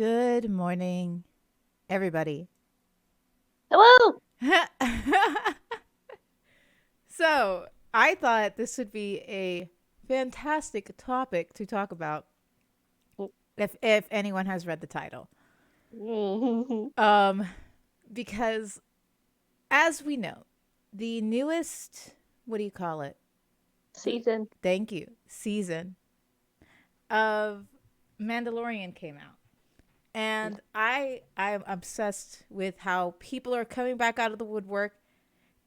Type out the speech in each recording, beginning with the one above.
Good morning, everybody. Hello. So, I thought this would be a fantastic topic to talk about if anyone has read the title. Um because as we know, the newest, what do you call it? Season. Thank you. Season of Mandalorian came out. And I'm obsessed with how people are coming back out of the woodwork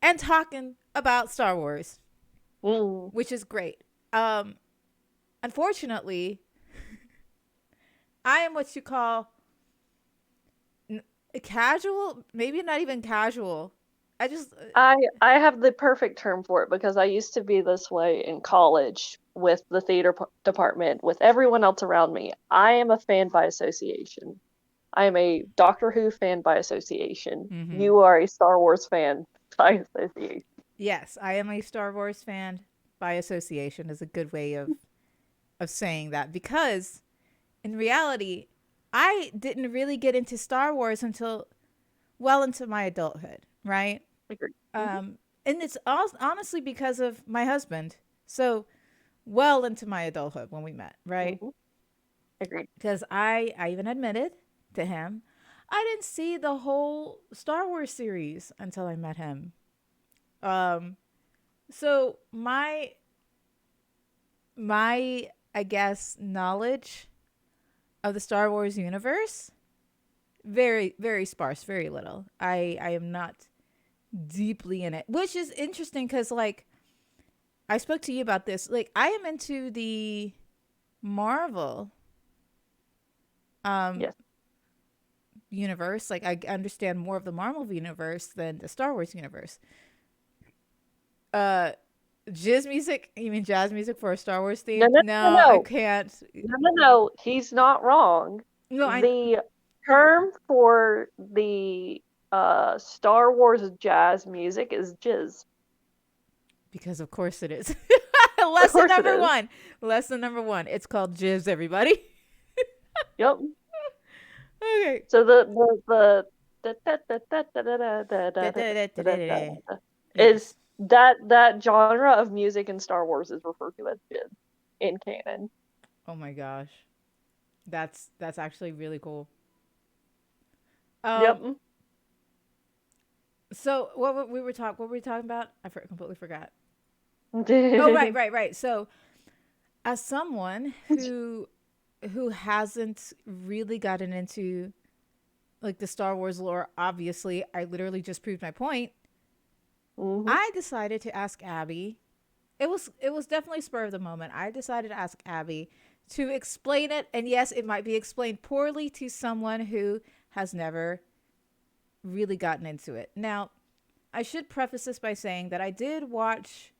and talking about Star Wars, Mm. which is great. Um, Unfortunately, I am what you call casual, maybe not even casual. I just, I have the perfect term for it because I used to be this way in college with the theater department, with everyone else around me. I am a fan by association. I am a Doctor Who fan by association. mm-hmm. You are a Star Wars fan by association. Yes, I am a Star Wars fan by association is a good way of saying that because in reality, I didn't really get into Star Wars until well into my adulthood, right? Agreed. And it's honestly because of my husband. So well into my adulthood when we met, right? Mm-hmm. Agreed. Because I even admitted to him I didn't see the whole Star Wars series until I met him. Um, so my I guess knowledge of the Star Wars universe very sparse, very little. I am not deeply in it, which is interesting because like I spoke to you about this. Like I am into the Marvel um Yes. universe. Like I understand more of the Marvel universe than the Star Wars universe. Uh Jizz music? You mean jazz music for a Star Wars No, theme? no, no, No, I no. can't. No, no, no. He's not wrong. No, I The term for the Star Wars jazz music is jizz. because of course it is. Of Lesson course it number is. one. Lesson number one. It's called jizz, everybody. Yep. Okay. So the is Yes. that genre of music in Star Wars is referred to as jizz in canon. Oh my gosh. That's actually really cool. Um Yep. so what were we talking about? Completely forgot. Oh right. So as someone who hasn't really gotten into like the Star Wars lore, obviously, I literally just proved my point. Hmm. I decided to ask Abby. It was definitely spur of the moment. I decided to ask Abby to explain it, and yes, it might be explained poorly to someone who has never really gotten into it. Now, I should preface this by saying that I did watch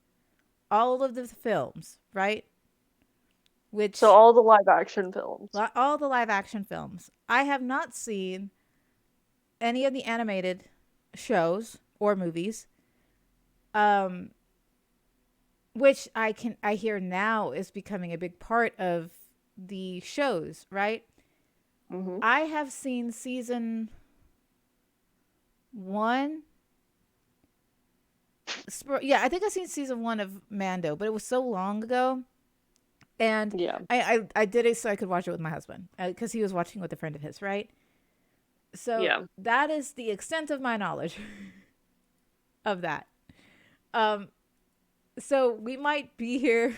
all of the films, right? So Which all the live action films. all the live action films. I have not seen any of the animated shows or movies. Um, which I hear now is becoming a big part of the shows, right? Hmm. I have seen season 1. Yeah, I think I've seen season 1 of Mando, but it was so long ago. And Yeah. I did it so I could watch it with my husband because he was watching with a friend of his, right? So Yeah. that is the extent of my knowledge of that. Um, so we might be here.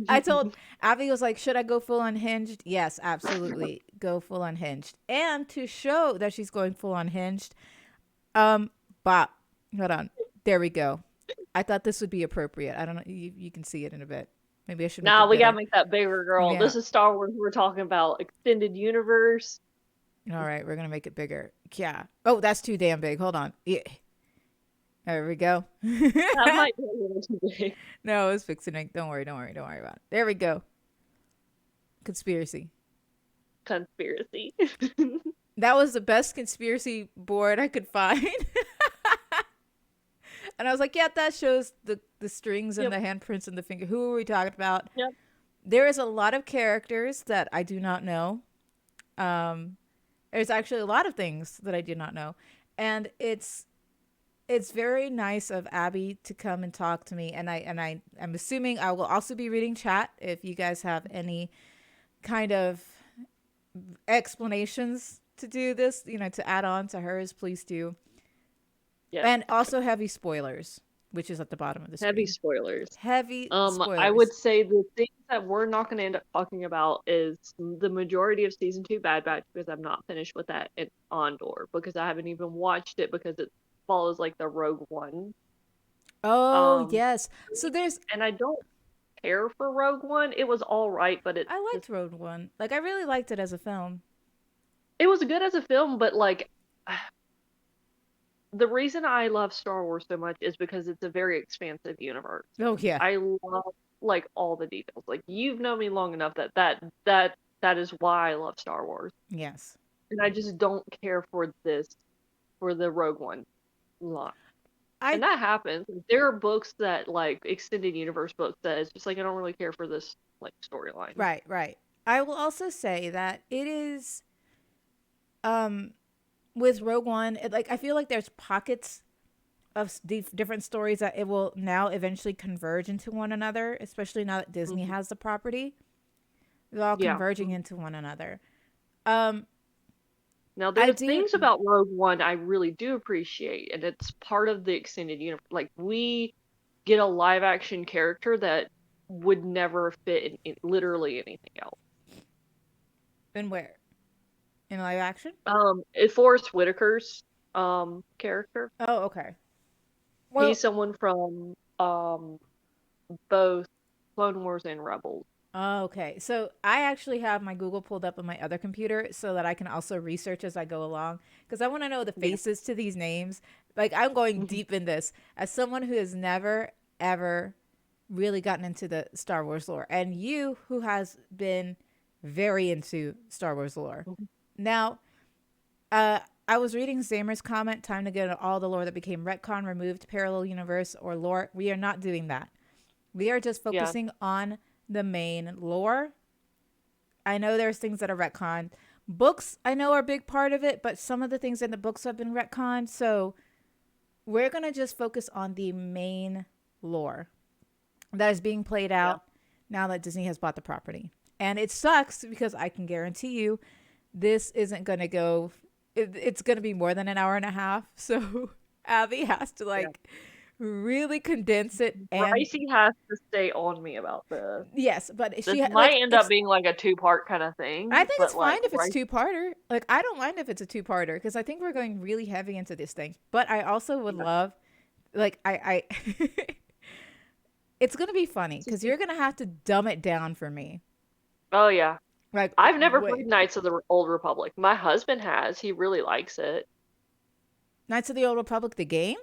I told Abby was like, should I go full unhinged? Yes, absolutely. Go full unhinged. And to show that she's going full unhinged, um, Bop, hold on. There we go. I thought this would be appropriate. I don't know. You can see it in a bit. Maybe I should make Nah, it we gotta bigger. make that bigger, girl. Yeah. This is Star Wars. We're talking about extended universe. All right, we're gonna make it bigger. Yeah. Oh, that's too damn big. Hold on. Yeah. There we go. That might be a little too big. No, it's fixing it. Don't worry about it. There we go. Conspiracy. Conspiracy. That was the best conspiracy board I could find. And I was like, yeah, that shows the strings and Yep. the handprints and the finger. Who are we talking about? Yep. There is a lot of characters that I do not know. Um, there's actually a lot of things that I did not know, and it's very nice of Abby to come and talk to me. And I'm assuming I will also be reading chat if you guys have any kind of explanations to do this, to add on to hers, please do. Yes. And also heavy spoilers, which is at the bottom of the Heavy screen. spoilers. Heavy I would spoilers. say the things that we're not going to end up talking about is the majority of season 2 Bad Batch, because I'm not finished with that in Andor, because I haven't even watched it, because it follows like the Rogue One. Oh, Um, yes. So there's and I don't care for Rogue One. It was all right, but I just liked Road One. Like I really liked it as a film. it was good as a film, but like the reason I love Star Wars so much is because it's a very expansive universe. Oh yeah. I love like all the details. Like you've known me long enough that is why I love Star Wars. Yes. And I just don't care for the Rogue One line. I And that happens. There are books that like extended universe books that it's just like I don't really care for this like storyline. right, right. I will also say that it is um with Rogue One, like I feel like there's pockets of different stories that it will now eventually converge into one another, especially now that Disney Hmm. has the property. They're all Yeah. converging into one another. Um, Now I there's do. things about Rogue One I really do appreciate, and it's part of the extended universe. Like we get a live action character that would never fit in literally anything else. And where in live action? It's Forrest Whitaker's character. Oh, okay. He's Well, someone from both Clone Wars and Rebels. oh, okay. So I actually have my Google pulled up on my other computer so that I can also research as I go along because I want to know the Yeah. faces to these names. Like I'm going deep in this as someone who has never ever really gotten into the Star Wars lore, and you who has been very into Star Wars lore. Now, I was reading Zamer's comment, time to get all the lore that became retcon, removed, parallel universe, or lore. We are not doing that. We are just Yeah. focusing on the main lore. I know there's things that are retconned. Books, I know, are a big part of it, but some of the things in the books have been retconned. So we're going to just focus on the main lore that is being played Yeah. out now that Disney has bought the property. And it sucks because I can guarantee you this isn't going to go, it's going to be more than an hour and a half. So Abby has to Yeah. like really condense it. And Brycey has to stay on me about this. yes, but This she might like, end up being like a two-part kind of I thing, think it's but like fine if it's Bryce, two-parter. Like I don't mind if it's a two-parter because I think we're going really heavy into this thing. But I also would yeah. love, like I it's gonna be funny because you're gonna have to dumb it down for me. Oh yeah. Like I've never wait, played Knights of the Old Republic. My husband has. He really likes it. Knights of the Old Republic, the game?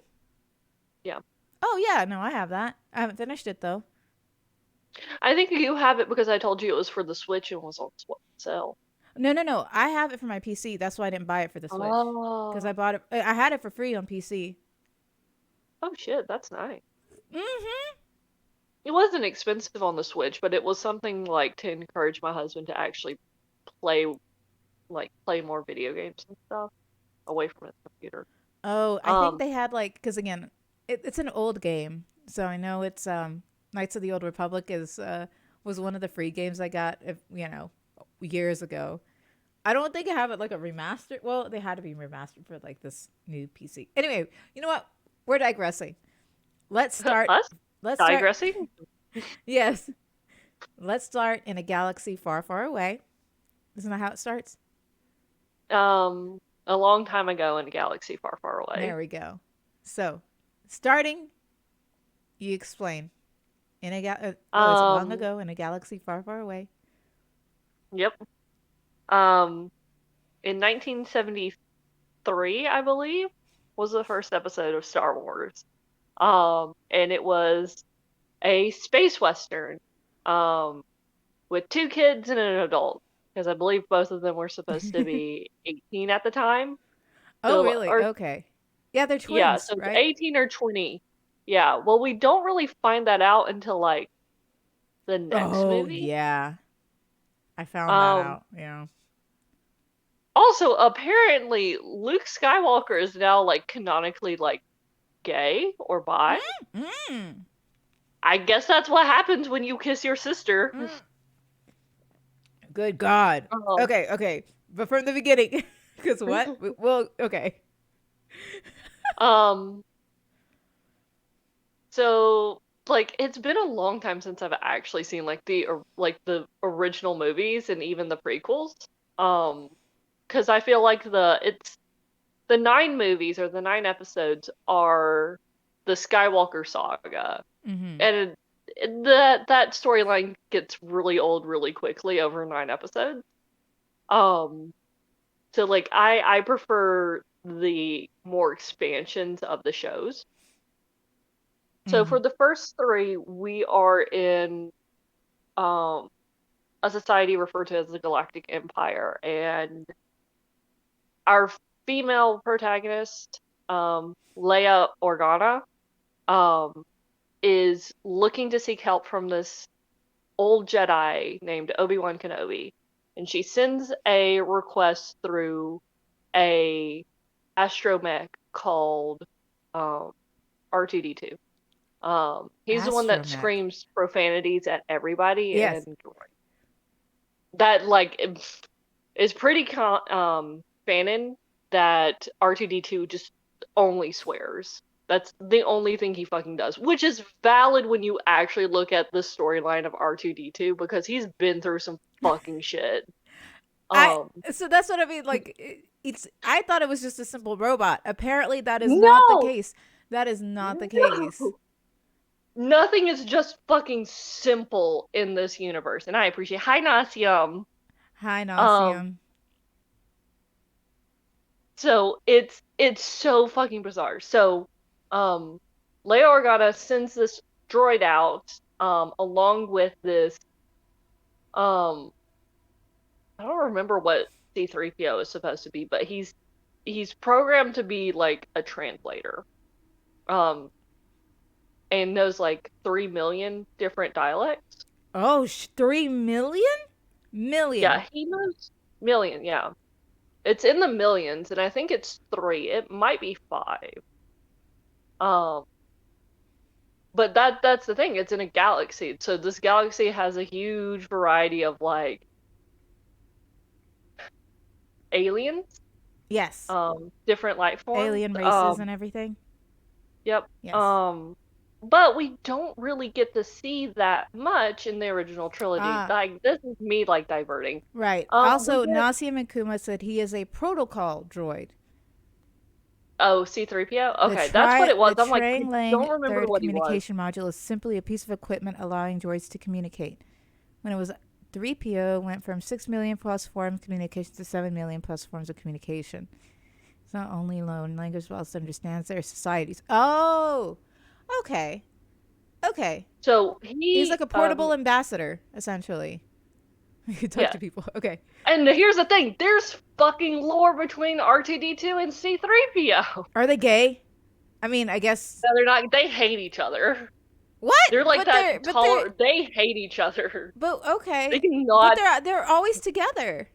Yeah. Oh yeah, no, I have that. I haven't finished it though. I think you have it because I told you it was for the Switch and was on sale. No, no, no. I have it for my PC. That's why I didn't buy it for the Switch because I Oh. bought it. I had it for free on PC. Oh shit, that's nice. Mm-hmm. It wasn't expensive on the Switch, but it was something like to encourage my husband to actually play play more video games and stuff away from his computer. Oh, I think Um, they had like because again, it's an old game, so I know it's Knights of the Old Republic is was one of the free games I got years ago. I don't think I have it like a remastered. Well, they had to be remastered for like this new PC. Anyway, you know what? We're digressing. Let's start. us Let's start. digressing. Yes, let's start in a galaxy far, far away. Isn't that how it starts? A long time ago in a galaxy far, far away. There we go. So, starting, you explain. What was it? Long Um, ago in a galaxy far, far away. yep. Um, in 1973, I believe, was the first episode of Star Wars. And it was a space western, um, with two kids and an adult, because I believe both of them were supposed to be 18 at the time. Oh, So, really? or Okay. Yeah, they're yeah, twins, so it's right? 18 or 20. Yeah, well, we don't really find that out until like the next Oh, movie. yeah. I found that Um, out. Yeah. also, apparently, Luke Skywalker is now, like, canonically, like, gay or bi. Mm. I guess that's what happens when you kiss your sister. Mm. Good God. Um, Okay. But from the beginning, because what? Well, okay. um, so, like, it's been a long time since I've actually seen, like, the original movies and even the prequels. Um, because I feel like the 9 movies or the 9 episodes are the Skywalker saga, Mm-hmm. and that storyline gets really old really quickly over 9 episodes. Um, so like I prefer the more expansions of the shows. So Mm-hmm. for the first 3, we are in um a society referred to as the Galactic Empire, and our female protagonist, Leia Organa, um, is looking to seek help from this old Jedi named Obi-Wan Kenobi. And she sends a request through a astromech called um, R2D2. He's the one that Astromech. screams profanities at everybody, Yes. and that like is pretty fanon that R2D2 just only swears. That's the only thing he fucking does, which is valid when you actually look at the storyline of R2D2 because he's been through some fucking shit. I Um, so that's what I mean. Like it's. I thought it was just a simple robot. Apparently, that is not the no, case. That is not the case. no, nothing is just fucking simple in this universe, and I appreciate. Hi, Nasium. Hi, Um, Nauseum. So it's so fucking bizarre. So, um, Leia Organa sends this droid out, along with this, um, I don't remember what C-3PO is supposed to be, but he's programmed to be like a translator, um, and knows like 3 million different dialects. Oh, 3 million? Yeah, Million. he knows million. Yeah, it's in the millions, and I think it's 3. It might be 5. Um, but that's the thing, it's in a galaxy, so this galaxy has a huge variety of like aliens, Yes. different life forms. Alien races and everything. Yep. Yes. But we don't really get to see that much in the original trilogy. Ah, Like, this is me like diverting. right. We Also, get Nauseum and Kuma said he is a protocol droid. Oh, C-3PO. The Okay, that's what it was. the I'm like, I Trang Lang don't remember third what he was. communication module is simply a piece of equipment allowing droids to communicate. When it was 3PO, went from 6 million plus forms of communication to 7 million plus forms of communication. It's not only alone language, but also understands their societies. Oh, okay, okay. So He's like he a portable ambassador, essentially. He can talk yeah. to people. Okay. And here's the thing, there's fucking lore between R2D2 and C-3PO. Are they gay? I mean, I guess. No, they're not. They hate each other. What? They're like But that they're taller. They hate each other. but They okay. But cannot. they're always together.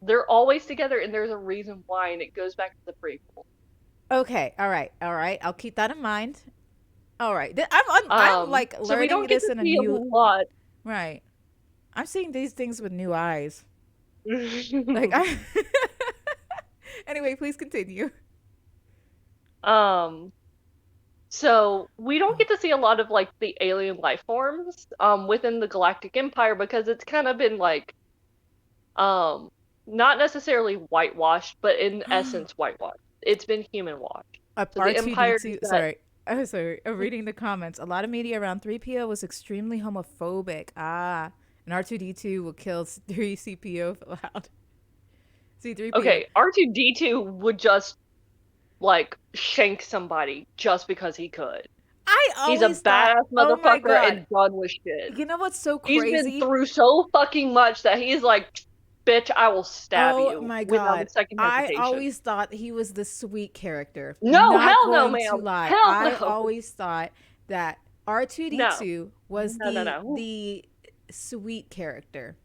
They're always together, and there's a reason why, and it goes back to the prequel. Okay. All right. All right. I'll keep that in mind. All right. I'm like So we learning don't get this to in a see a new lot. right. I'm seeing these things with new eyes. Like I Anyway, please continue. um, so we don't get to see a lot of like the alien life forms within the Galactic Empire because it's kind of been like um not necessarily whitewashed, but in essence whitewashed. It's been human washed. So the Empire does R2D2. that. Sorry. Oh, sorry. I'm reading the comments. A lot of media around 3PO was extremely homophobic. Ah. And R2D2 will kill 3CPO if allowed. C3PO. Okay, R2D2 would just like shank somebody just because he could. I He's a always thought, badass oh my motherfucker God. and done with shit. You know what's so He's been crazy? through so fucking much that he's like, bitch, I will stab Oh you my without a God. second I hesitation. always thought he was the sweet character. No, Not hell no, going to ma'am. lie. Hell I no. always thought that No. R2D2 was No, no, no. the sweet character.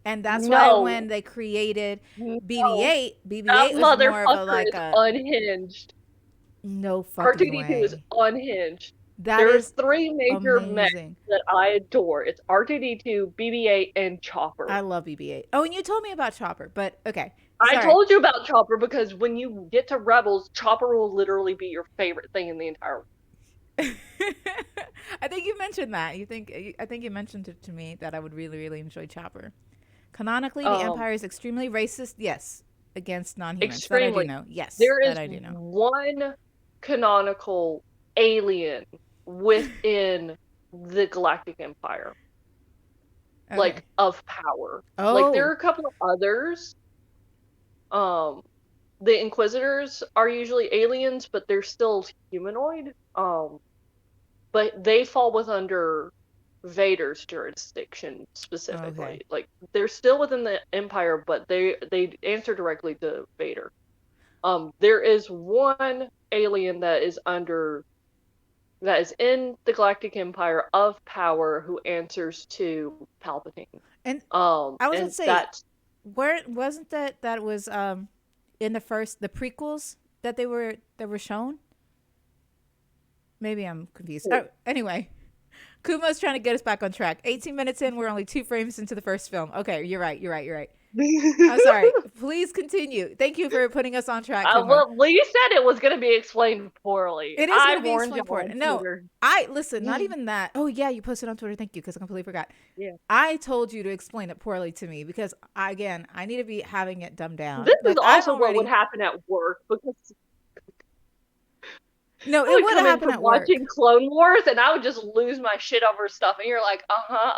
And that's why No, when they created no. BB-8, That BB-8 was more of a motherfucker like is a unhinged. no fucking R2D2 is way. unhinged. That There's is three major mechs amazing. that I adore. It's R2D2, BB-8, and Chopper. I love BB-8. Oh, and you told me about Chopper, but okay. I Sorry. told you about Chopper because when you get to Rebels, Chopper will literally be your favorite thing in the entire world. I think you mentioned that. I think you mentioned it to me that I would really really enjoy Chopper. Canonically, the Um, Empire is extremely racist. Yes, against non-humans. That I do Extremely. know. Yes, There that is I do know. one canonical alien within the Galactic Empire, like Okay. of power. Like there Oh. are a couple of others. Um, the Inquisitors are usually aliens, but they're still humanoid. But they fall with under Vader's jurisdiction specifically. Okay. Like they're still within the Empire, but they answer directly to Vader. There is one alien that is in the Galactic Empire of power who answers to Palpatine. And I was gonna And say, that's where wasn't that was in the prequels that were shown? Maybe I'm confused. Oh, anyway, Kuma's trying to get us back on track. 18 minutes in, we're only 2 frames into the first film. Okay, you're right. You're right. You're right. I'm sorry. Please continue. Thank you for putting us on track, Kuma. well, you said it was going to be explained poorly. It is I going to be warned explained y'all for it. on No, Twitter. I listen. Not even that. Oh yeah, you posted on Twitter. Thank you, because I completely forgot. Yeah. I told you to explain it poorly to me because I need to be having it dumbed down. This is Like I'm also what would already. happen at work because No, I it would would have come in happened from at work. watching Clone Wars and I would just lose my shit over stuff, and you're like,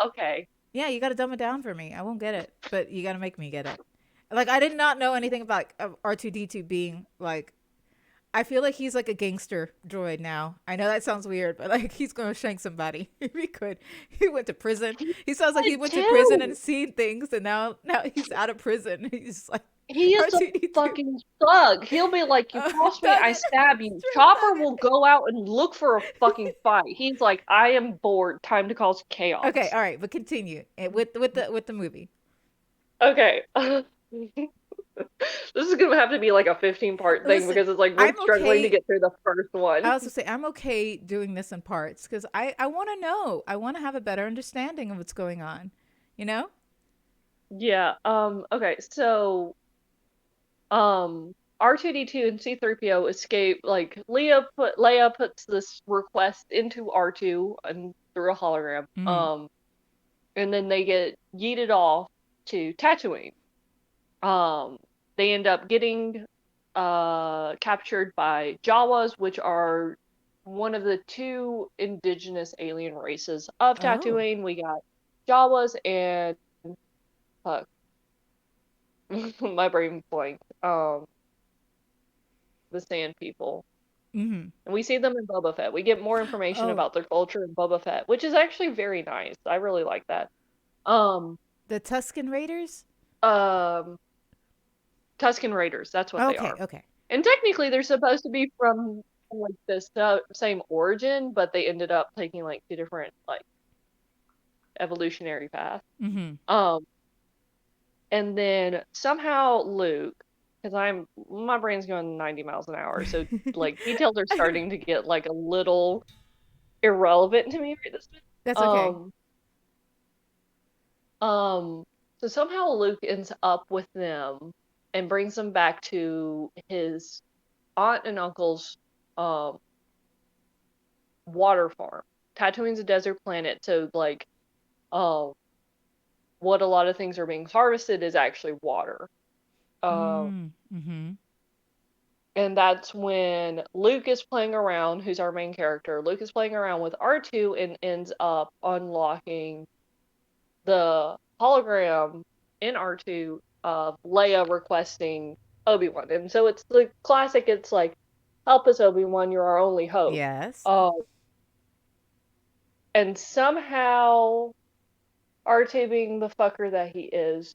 okay. Yeah, you got to dumb it down for me. I won't get it, but you got to make me get it. Like I did not know anything about R2D2 being like. I feel like he's like a gangster droid now. I know that sounds weird, but like he's gonna shank somebody if he could. He went to prison. He sounds like he Did went to prison and too. seen things, and now he's out of prison. He's like He is a R2D2. fucking thug. He'll be like, you cross me, Thug I it. stab you. Straight Chopper thug will it. go out and look for a fucking fight. He's like, I am bored. Time to cause Okay, chaos. all right, but continue with the movie. Okay. This is gonna have to be like a 15-part thing Listen, because it's like we're I'm struggling to okay. get through the first I one. also say I'm okay doing this in parts because I want to know. I want to have a better understanding of what's going on. You know? Yeah, okay, so R2D2 and C3PO escape, like Leia puts this request into R2 and through a hologram. Mm-hmm. And then they get yeeted off to Tatooine. Um, they end up getting captured by Jawas, which are one of the two indigenous alien races of Oh. Tatooine. We got Jawas and fuck, my brain blanked. The Sand People. Mm-hmm. And we see them in Boba Fett. We get more information Oh, about their culture in Boba Fett, which is actually very nice. I really like that. Um, the Tusken Raiders. um, Tusken Raiders, that's what they Okay, are. okay. And technically, they're supposed to be from like this same origin, but they ended up taking like two different like evolutionary paths. Mm-hmm. Um, and then somehow Luke, because my brain's going 90 miles an hour, so like details are starting to get like a little irrelevant to me right this minute. That's okay. Um, um, so somehow Luke ends up with them and brings them back to his aunt and uncle's um water farm. Tatooine's a desert planet, so like um what a lot of things are being harvested is actually water. Um Mm-hmm. and that's when Luke is playing around, who's our main character. Luke is playing around with R2 and ends up unlocking the hologram in R2 of Leia requesting Obi-Wan. And so it's the classic, it's like, help us, Obi-Wan, you're our only hope. Yes. Um, and somehow R2 being the fucker that he is,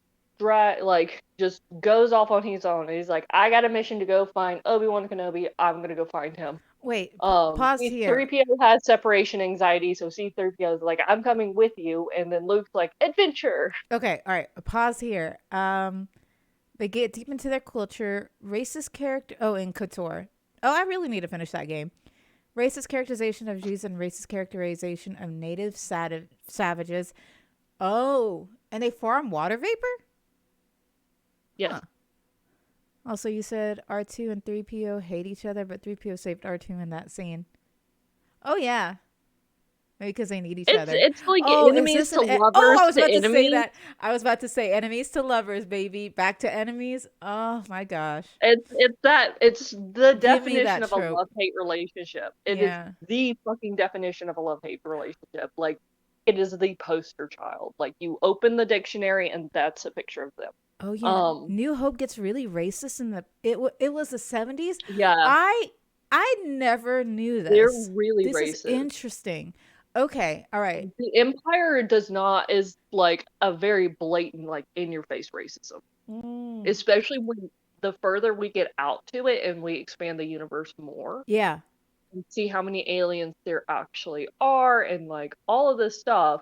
just goes off on his own. And he's like, I got a mission to go find Obi-Wan Kenobi. I'm gonna go find him. Wait, pause here. C-3PO has separation anxiety, so C-3PO is like, I'm coming with you, and then Luke's like, adventure. Okay, all right, pause here. They get deep into their culture. Racist character. Oh, and Couture. Oh, I really need to finish that game. Racist characterization of Jews and racist characterization of native savages. Oh, and they farm water vapor? Yes. Huh. Also, you said R2 and 3PO hate each other, but 3PO saved R2 in that scene. Oh, yeah. Maybe because they need each other. It's like Oh, is enemies this to oh, lovers I was to about to say enemies. that. I was about to say enemies to lovers, baby. Back to enemies. Oh, my gosh. It's the Give me definition that of a trope. love-hate relationship. It is Yeah. the fucking definition of a love-hate relationship. Like, it is the poster child. Like, you open the dictionary and that's a picture of them. Oh, yeah. New Hope gets really racist in the it was the 70s. Yeah, I never knew they're this. really This is racist. interesting. Okay, all right. The Empire does not is like a very blatant, like in your face racism. Mm. Especially when the further we get out to it and we expand the universe more Yeah. and see how many aliens there actually are and like all of this stuff,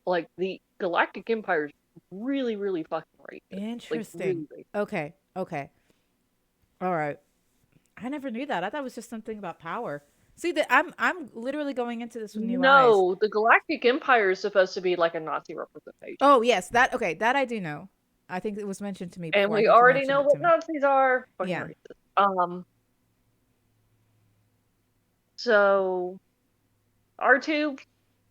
like the Galactic Empire is really, really fucking racist. Like Interesting. really racist. Okay. Okay. All right. I never knew that. I thought it was just something about power. See that I'm literally going into this with new eyes. No, the Galactic Empire is supposed to be like a Nazi representation. Oh, yes, that okay, that I do know. I think it was mentioned to me And before. I we think you already mentioned know it to what me. Nazis are. Fucking Yeah. racist. So R2,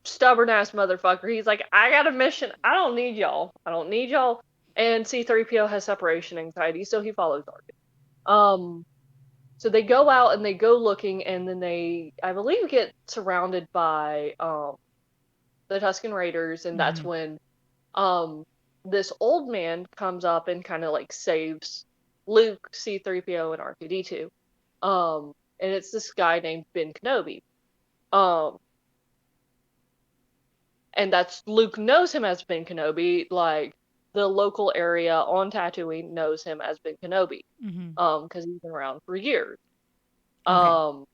stubborn ass motherfucker. He's like, I got a mission. I don't need y'all. I don't need y'all. And C-3PO has separation anxiety, so he follows R2. So they go out and they go looking, and then they, I believe, get surrounded by the Tusken Raiders, and that's Mhm. when um this old man comes up and kind of like saves Luke, C-3PO, and R2-D2. And it's this guy named Ben Kenobi. Um, and that's Luke knows him as Ben Kenobi. Like the local area on Tatooine knows him as Ben Kenobi, Mhm. because he's been around for years. Okay. Um,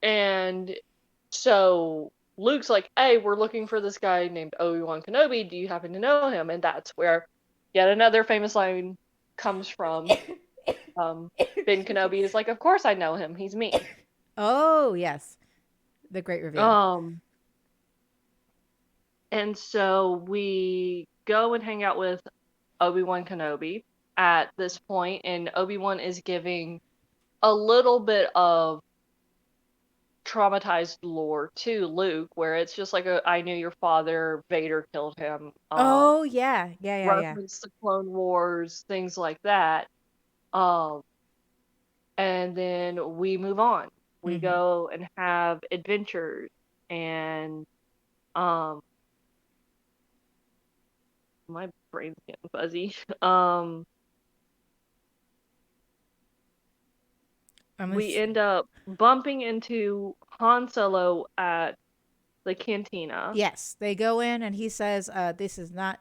and so Luke's like, "Hey, we're looking for this guy named Obi-Wan Kenobi. Do you happen to know him?" And that's where yet another famous line comes from. Ben Excuse me. Kenobi is like, "Of course I know him. He's me." Oh, yes. The great reveal. Um, and so we go and hang out with Obi-Wan Kenobi at this point, and Obi-Wan is giving a little bit of traumatized lore to Luke, where it's just like a I knew your father, Vader killed him, Oh, yeah. Yeah, yeah, yeah. reference to Clone Wars, things like that. Um, and then we move on. We Mhm. go and have adventures and um my brain's getting fuzzy. I'm gonna We end up bumping into Han Solo at the cantina. yes, they go in and he says, this is not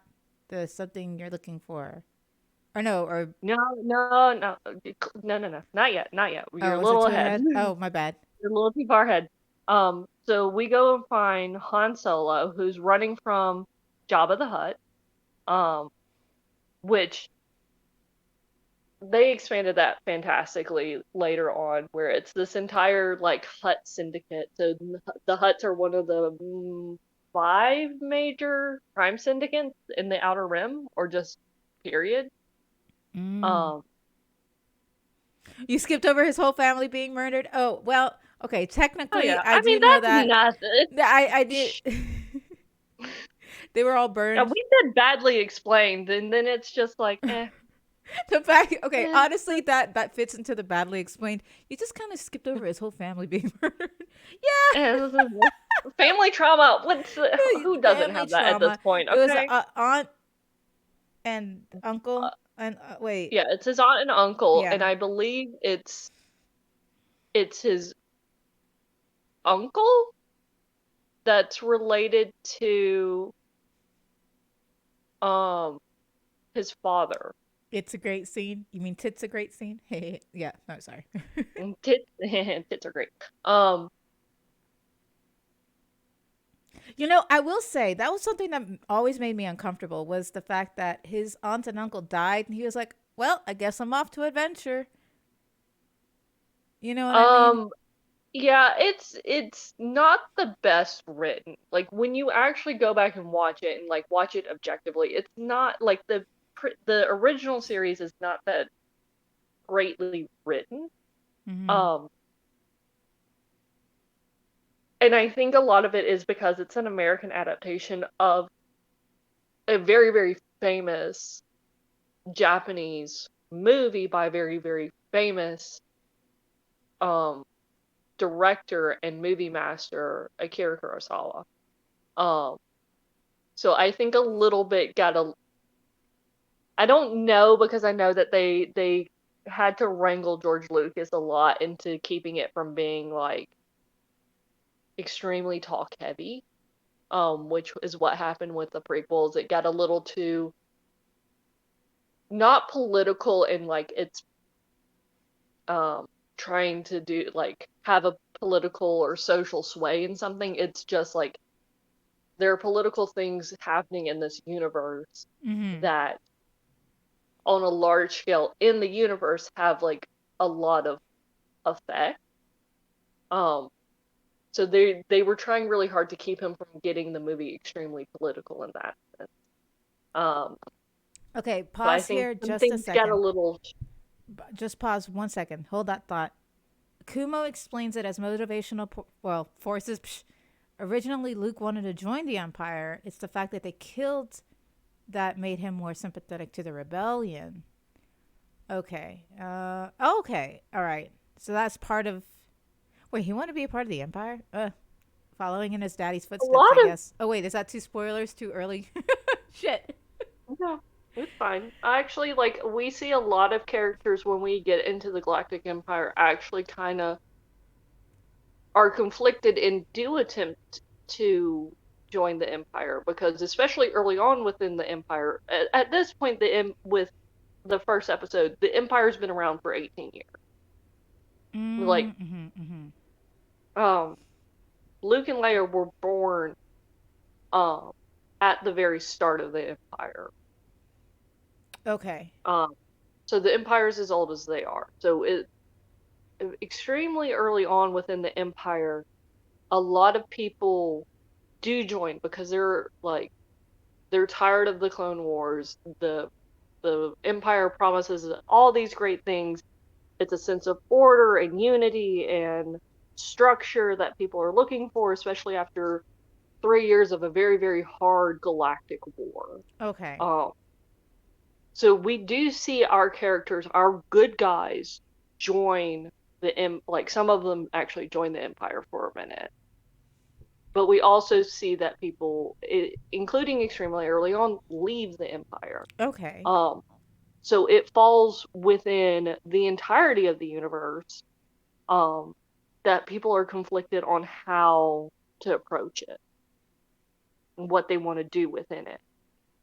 the something you're looking for. Or no, or No, no, no, no, no, no, not yet, not yet. oh, You're a was it little too ahead. ahead? Oh, my bad. You're a little too far ahead. So we go and find Han Solo, who's running from Jabba the Hutt, um, which they expanded that fantastically later on, where it's this entire like Hutt syndicate. So the Hutts are one of the five major crime syndicates in the Outer Rim, or just period. Mm. Um, You skipped over his whole family being murdered. Oh, well, okay. oh Technically, yeah, I I do mean know that's that. nothing. I did. They were all Yeah, burned. we said badly explained, and then it's just like, The fact, okay, eh. honestly, that fits into the badly explained. You just kind of skipped over his whole family being murdered. Yeah, Family trauma. Who doesn't family have that at this trauma. point? It was Okay. aunt and Uh, uncle, and wait, yeah, it's his aunt and uncle, yeah. and I believe it's his uncle that's related to um his father. It's a great scene. You mean tits a great scene? Hey, yeah. No, sorry. And tits, tits are great. Um, You know, I will say that was something that always made me uncomfortable was the fact that his aunt and uncle died, and he was like, "Well, I guess I'm off to adventure." You know what I mean? um, yeah, it's not the best written. Like when you actually go back and watch it and like watch it objectively, it's not like the original series is not that greatly written. Mm-hmm. Um, and I think a lot of it is because it's an American adaptation of a very, very famous Japanese movie by a very, very famous um director and movie master Akira Kurosawa. Um, so I think a little bit got a I don't know because I know that they had to wrangle George Lucas a lot into keeping it from being like extremely talk heavy. Which is what happened with the prequels. It got a little too not political and like it's um trying to do like have a political or social sway in something. It's just like there are political things happening in this universe Mm-hmm. that on a large scale in the universe have like a lot of effect. Um so they were trying really hard to keep him from getting the movie extremely political in that sense. Um Okay, so I pause think here some just a things got a second. little Just pause 1 second. Hold that thought. Kumo explains it as motivational, well, forces. Psh. Originally, Luke wanted to join the Empire. It's the fact that they killed that made him more sympathetic to the rebellion. Okay. Okay. All right. So that's part of. Wait, he wanted to be a part of the Empire? Following in his daddy's a footsteps, I lot of guess. Oh, wait. Is that two spoilers too early? Shit. no, it's fine. Actually, like we see a lot of characters when we get into the Galactic Empire actually kind of are conflicted and do attempt to join the Empire because especially early on within the Empire, at this point with the first episode, the Empire's been around for 18 years. Like Mm-hmm. Mm-hmm. um Luke and Leia were born um at the very start of the Empire. Okay. Um so the Empire's as old as they are. So it extremely early on within the Empire, a lot of people do join because they're tired of the Clone Wars. The Empire promises all these great things. It's a sense of order and unity and structure that people are looking for, especially after 3 years of a very, very hard galactic war. Okay. Um, so we do see our characters, our good guys, join like some of them actually join the Empire for a minute. But we also see that people, including extremely early on, leave the Empire. Okay. Um, so it falls within the entirety of the universe um, that people are conflicted on how to approach it and what they want to do within it.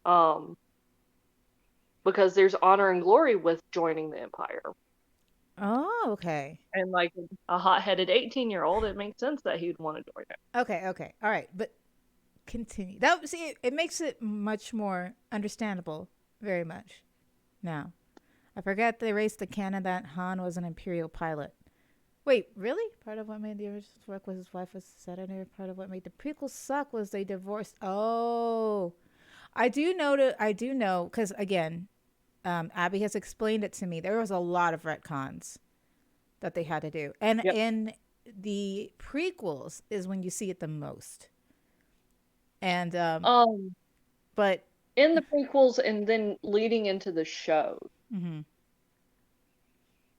Um, because there's honor and glory with joining the Empire. Oh, okay. And like a hot-headed 18-year-old, it makes sense that he'd want to join it. Okay. Okay. All right. But continue. That see, it makes it much more understandable. Very much. Now, I forget they raised the canon that Han was an Imperial pilot. Wait, really? Part of what made the originals work was his wife was senator. Part of what made the prequels suck was they divorced. Oh, I do know. I do know because again, Abby has explained it to me. There was a lot of retcons that they had to do, and Yep. in the prequels is when you see it the most. And Um, but in the prequels and then leading into the show. mm-hmm,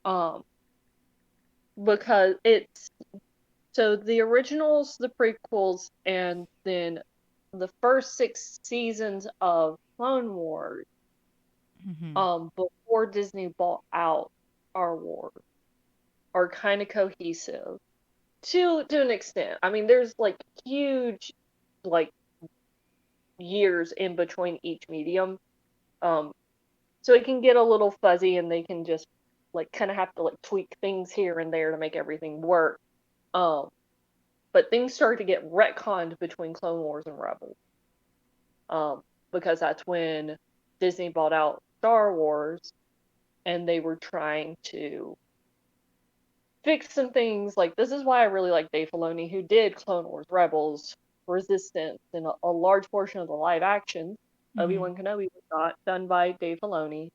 Um, because it's so the originals, the prequels, and then the first 6 seasons of Clone Wars, mm-hmm. before Disney bought out Star Wars, are kind of cohesive to an extent. I mean, there's like huge like years in between each medium. Um, So it can get a little fuzzy, and they can just like kind of have to like tweak things here and there to make everything work. Um, but things start to get retconned between Clone Wars and Rebels. Because that's when Disney bought out Star Wars, and they were trying to fix some things. Like this is why I really like Dave Filoni, who did Clone Wars, Rebels, Resistance, and a large portion of the live action. Mm-hmm. Obi-Wan Kenobi was not done by Dave Filoni,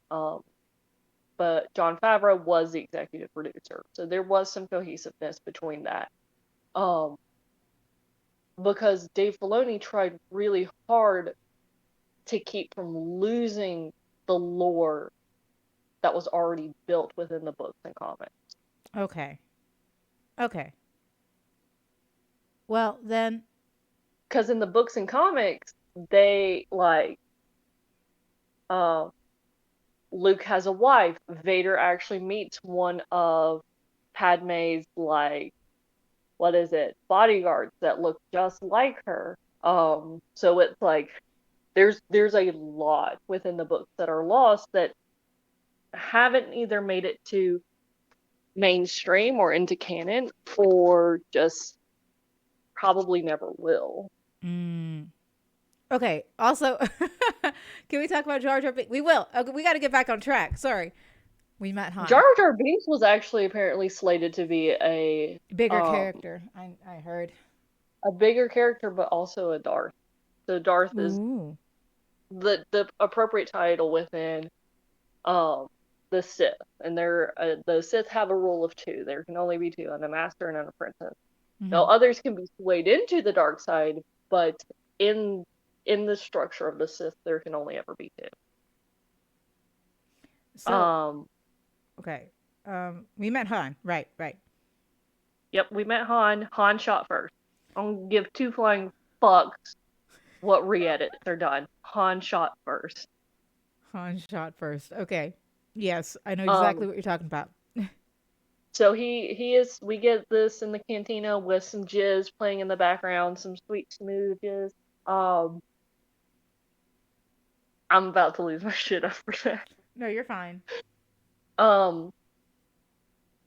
but Jon Favreau was the executive producer, so there was some cohesiveness between that. Um, because Dave Filoni tried really hard to keep from losing the lore that was already built within the books and comics. Okay. Okay. Well, then, Because in the books and comics, they like uh, Luke has a wife. Vader actually meets one of Padme's like what is it bodyguards that look just like her. So it's like there's a lot within the books that are lost that haven't either made it to mainstream or into canon or just probably never will. mm, okay. Also, can we talk about Jar Jar Binks? We will. Okay, we got to get back on track. Sorry, we met Jar Han. Jar Binks was actually apparently slated to be Bigger character. I heard. a bigger character, but also a Darth. So Darth is Ooh. the appropriate title within um the Sith, and the Sith have a rule of two. There can only be two, and a master and an apprentice. Now Mm-hmm. others can be swayed into the dark side, but in in the structure of the Sith, there can only ever be two. So okay. We met Han. Right. Right. Yep, we met Han. Han shot first. I don't give two flying fucks what re-edits are done. Han shot first. Han shot first. Okay. Yes, I know exactly Um, what you're talking about. so he is. We get this in the cantina with some jizz playing in the background, some sweet smooth jizz. Um, I'm about to lose my shit over that. No, you're fine. Um,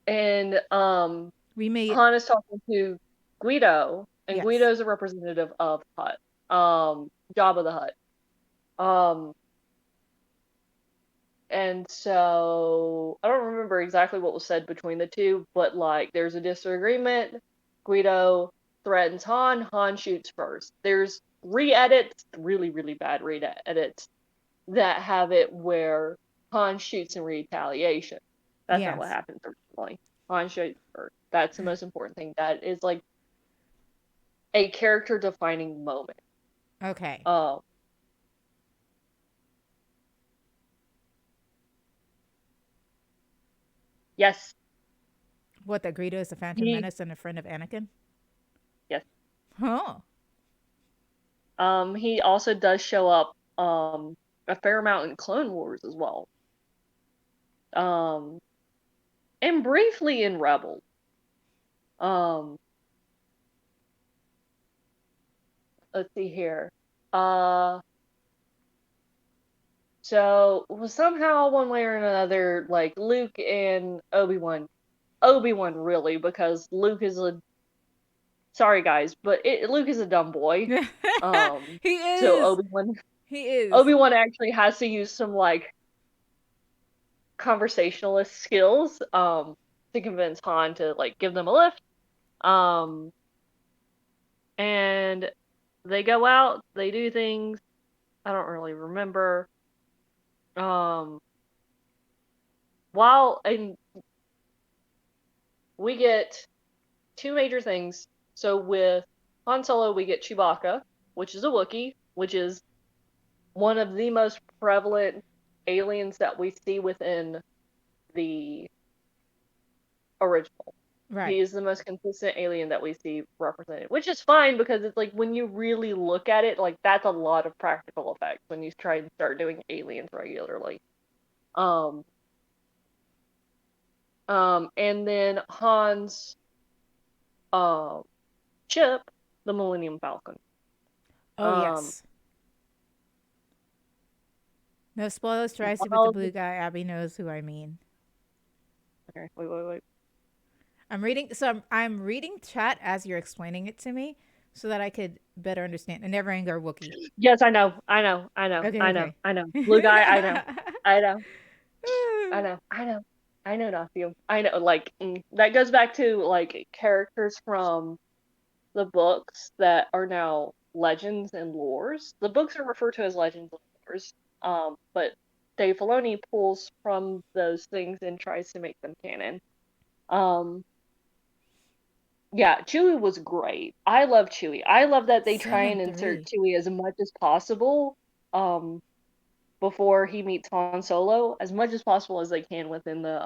and We made Han is talking to Guido, and yes. Guido's a representative of Hutt. Jabba the Hutt. Um, And so I don't remember exactly what was said between the two, but like there's a disagreement. Guido threatens Han. Han shoots first. There's re-edits, really, really bad re-edits that have it where Han shoots in retaliation. That's not what Yes. happens originally. Han shoots first. That's the most important thing. That is like a character defining moment. Okay. Um, yes, What, that Greedo is the Phantom he Menace and a friend of Anakin? yes. Oh. He also does show up a fair amount in Clone Wars as well. Um, and briefly in Rebels. Um, let's see here. Uh, so well, somehow one way or another, like Luke and Obi-Wan really, because Luke is a sorry guys, but Luke is a dumb boy. Um, He so is. Obi-Wan He is. Obi-Wan actually has to use some like conversationalist skills to convince Han to like give them a lift. Um and they go out, they do things. I don't really remember. Um while and we get two major things. So with Han Solo we get Chewbacca, which is a Wookiee, which is one of the most prevalent aliens that we see within the original. Right. He is the most consistent alien that we see represented, which is fine because it's like when you really look at it, like that's a lot of practical effects when you try and start doing aliens regularly. Um, and then Han's um ship, the Millennium Falcon. Oh, Um, yes. No spoilers. Tries to with the While blue guy. Abby knows who I mean. okay, wait. I'm reading. So I'm reading chat as you're explaining it to me, so that I could better understand. A never anger Wookie. Yes, Okay. I know. Okay. Blue guy, I know, I know, Nathium. I know, like that goes back to like characters from the books that are now legends and lores. The books are referred to as legends and lores, but Dave Filoni pulls from those things and tries to make them canon. Um, yeah, Chewie was great. I love Chewie. I love that they try Seven and insert three. Chewie as much as possible. Before he meets Han Solo, as much as possible as they can within the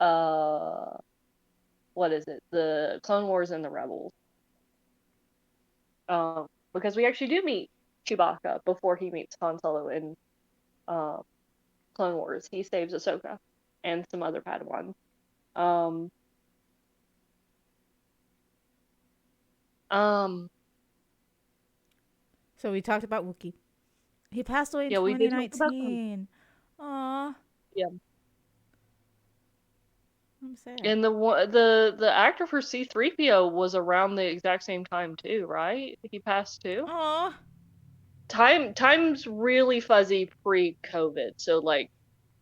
uh what is it? The Clone Wars and the Rebels. Because we actually do meet Chewbacca before he meets Han Solo in um Clone Wars. He saves Ahsoka and some other Padawans. Um um So we talked about Wookie. He passed away in yeah, we did talk about them. 2019. Aw, Yeah. I'm sad. And the actor for C3PO was around the exact same time too, right? He passed too. Aw. Time's really fuzzy pre-COVID, so like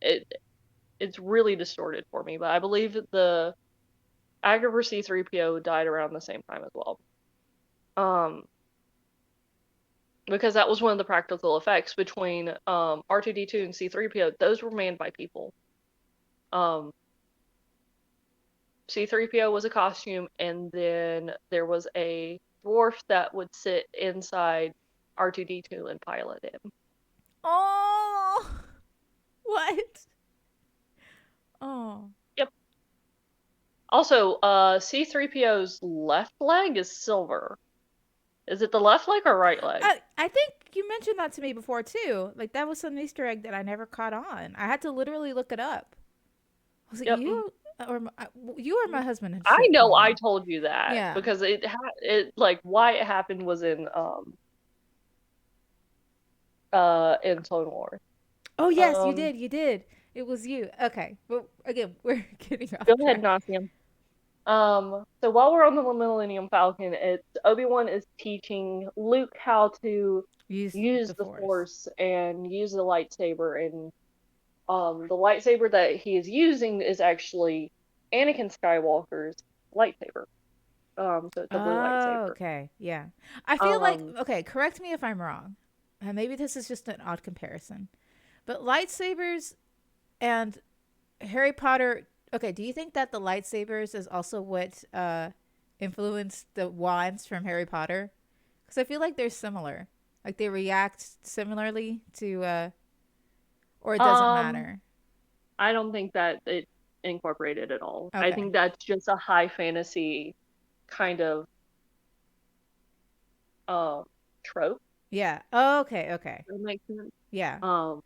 it it's really distorted for me. But I believe that the actor for C3PO died around the same time as well. Um, because that was one of the practical effects between R2D2 and C3PO. Those were manned by people. Um, C3PO was a costume, and then there was a dwarf that would sit inside R2D2 and pilot him. Oh. What? Oh. Yep. Also, C3PO's left leg is silver. Is it the left leg or right leg? I think you mentioned that to me before too. Like that was some Easter egg that I never caught on. I had to literally look it up. Was it Yep. you you or my husband I should know told I me? told you that Yeah. because it like why it happened was in Clone Wars. Oh yes, you Um did. You did. It was you. Okay. But again, we're getting Go off ahead, track. Nasium. So while we're on the Millennium Falcon, it's Obi-Wan is teaching Luke how to Use use the the force. Force and use the lightsaber, and the lightsaber that he is using is actually Anakin Skywalker's lightsaber. So it's a blue Oh, lightsaber. okay. Yeah. I feel like, Um, okay, correct me if I'm wrong. And maybe this is just an odd comparison. But lightsabers and Harry Potter, okay, do you think that the lightsabers is also what influenced the wands from Harry Potter? Cuz I feel like they're similar. Like they react similarly to or it doesn't um, matter. I don't think that it incorporated at all. I Okay. think that's just a high fantasy kind of um trope. Yeah. Oh, okay, okay. That makes sense. Yeah. Um,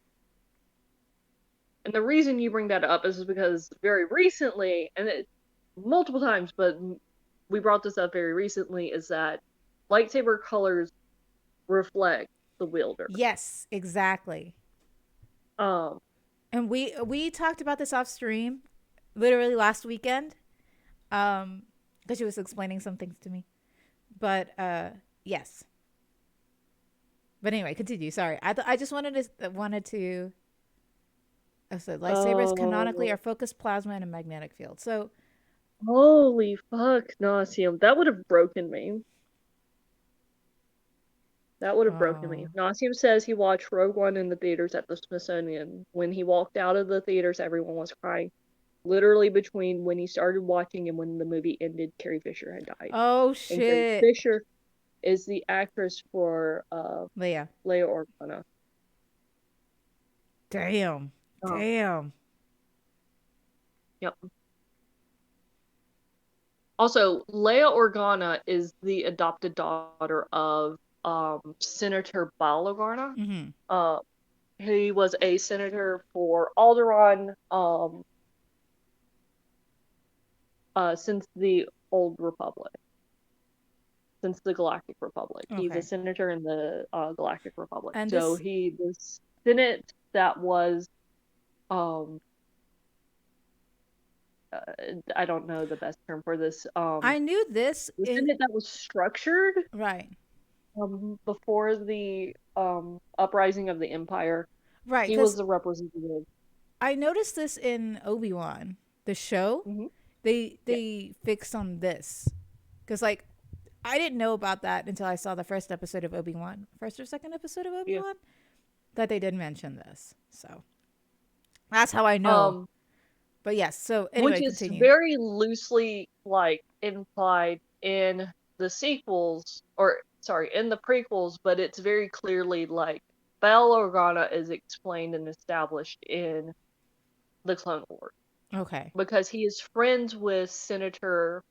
and the reason you bring that up is because very recently, and it multiple times, but we brought this up very recently, is that lightsaber colors reflect the wielder. Yes, exactly. Um, And we talked about this off stream literally last weekend. Because she was explaining some things to me. But yes. But anyway, continue. Sorry, I just wanted to. I said lightsabers canonically oh, are focused plasma and a magnetic field. So holy fuck, Nasium. That would have broken me. That would have broken me. oh Nasium says he watched Rogue One in the theaters at the Smithsonian. When he walked out of the theaters, everyone was crying. Literally between when he started watching and when the movie ended, Carrie Fisher had died. oh And Carrie shit, Fisher is the actress for Leia. Leia Organa. Damn, Um, damn. yep. Also, Leia Organa is the adopted daughter of Senator Bail Organa. Mm-hmm. Uh, he was a senator for Alderaan since the Old Republic, since the Galactic Republic. He's a Okay. senator in the Galactic Republic. And So this he was. Senate that was um uh, I don't know the best term for this. I knew this The in Senate that was structured right. before the uprising of the Empire. Right, He cuz was the representative. I noticed this in Obi-Wan, the show. Hmm. They Yeah. they fixed on this. Cuz like I didn't know about that until I saw the first episode of Obi-Wan. First or second episode of Yeah. Obi-Wan that they did mention this. So, that's how I know. Um, But yes, so which anyway, is continue. very loosely like implied in the sequels, or sorry, in the prequels, but it's very clearly like Bail Organa is explained and established in the Clone Wars Okay. because he is friends with Senator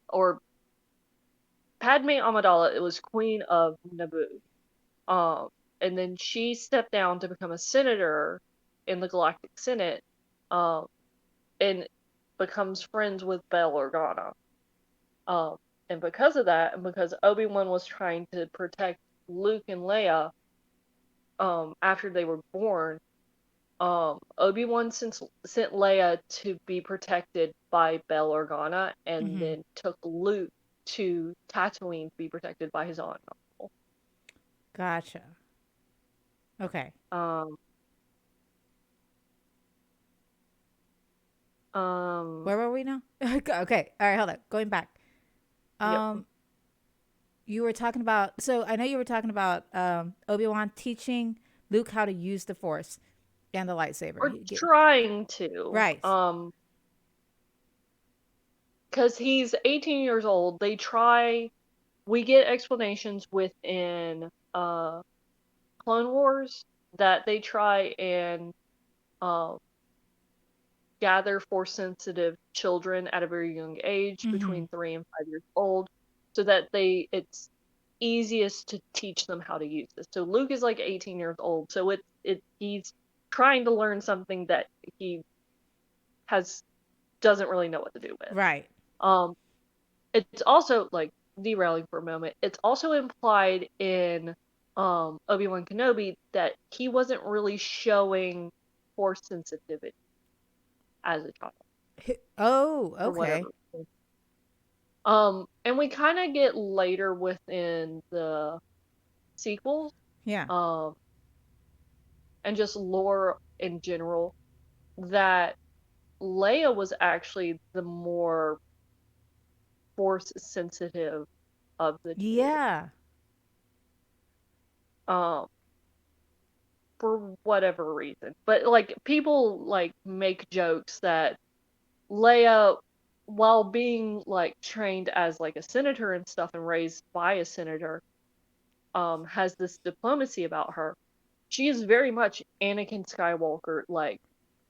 or Padme Amidala. It was Queen of Naboo. Um, and then she stepped down to become a senator in the Galactic Senate, um, and becomes friends with Bail Organa. Um, and because of that, and because Obi-Wan was trying to protect Luke and Leia, after they were born, Obi-Wan sent Leia to be protected by Bail Organa, and Mhm. then took Luke to Tatooine to be protected by his aunt and uncle. Gotcha. Okay. Um, um, Where were we now? Okay. All right, hold on. Going back. yep. Um you were talking about so I know you were talking about Obi-Wan teaching Luke how to use the Force and the lightsaber. Or trying to. Right. Because he's 18 years old. We get explanations within Clone Wars that they try and uh, gather force sensitive children at a very young age, Mhm. between 3 and 5 years old, so that it's easiest to teach them how to use this. So Luke is like 18 years old, so he's trying to learn something that he has doesn't really know what to do with. Right. Um, it's also like derailing for a moment. It's also implied in Obi-Wan Kenobi that he wasn't really showing force sensitivity as a child Oh, for okay. whatever reason. And we kind of get later within the sequels, Yeah. um, and just lore in general, that Leia was actually the more force sensitive of the two. Yeah. Um, for whatever reason. But like people like make jokes that Leia, while being like trained as like a senator and stuff and raised by a senator, has this diplomacy about her. She is very much Anakin Skywalker, like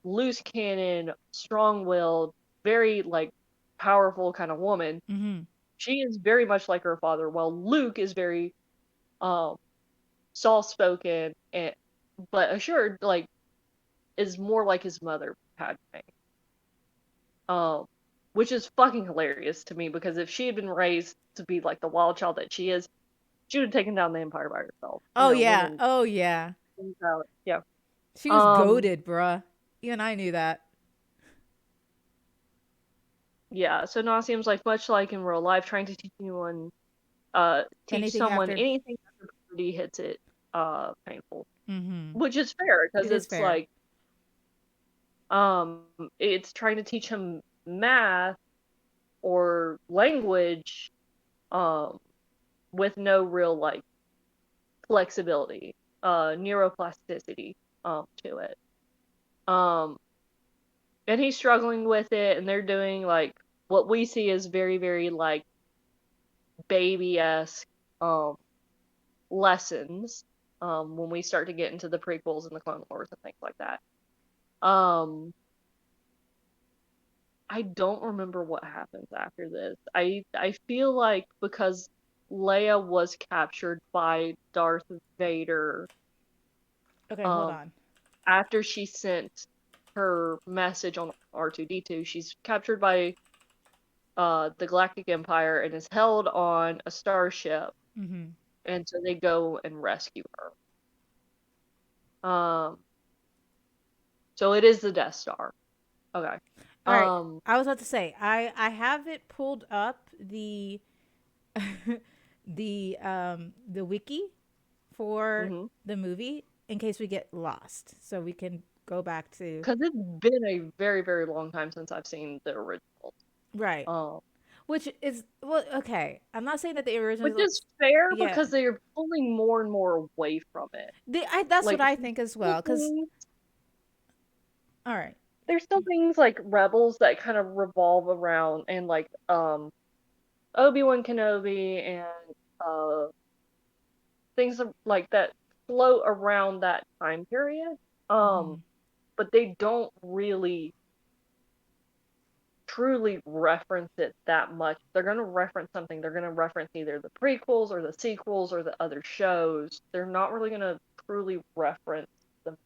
loose cannon, strong-willed, very like powerful kind of woman. Mhm. She is very much like her father, while Luke is very um soft-spoken and but assured, like is more like his mother, Padme. Um, which is fucking hilarious to me because if she had been raised to be like the wild child that she is, she would have taken down the Empire by herself. Oh yeah. Women. Oh yeah. Yeah. She was Um, goaded, bruh. Even I knew that. yeah. So now it seems like much like in real life, trying to teach Anything someone after anything after puberty hits it, painful. Mhm. Which is fair because It is it's fair. like, um, it's trying to teach him math or language, um, with no real like flexibility, neuroplasticity, to it. Um, and he's struggling with it, and they're doing like what we see as very, very like baby-esque um lessons, when we start to get into the prequels and the Clone Wars and things like that. Um, I don't remember what happens after this. I feel like because Leia was captured by Darth Vader, Okay, hold um, on. after she sent her message on R2D2, she's captured by the Galactic Empire and is held on a starship, Mhm. and so they go and rescue her. Um, so it is the Death Star. Okay. All right. Um, I was about to say I have it pulled up the wiki for mhm. the movie in case we get lost, so we can go back to 'Cause it's been a very, very long time since I've seen the original. right. Um, Which is well, okay. I'm not saying that the which original, is fair yeah. because they are pulling more and more away from it. That's what Like, I think as well. Cause things all right, there's still things like Rebels that kind of revolve around and like Obi-Wan Kenobi and things like that float around that time period. Um, mm, but they don't really truly reference it that much. They're going to reference something. They're going to reference either the prequels or the sequels or the other shows. They're not really going to truly reference the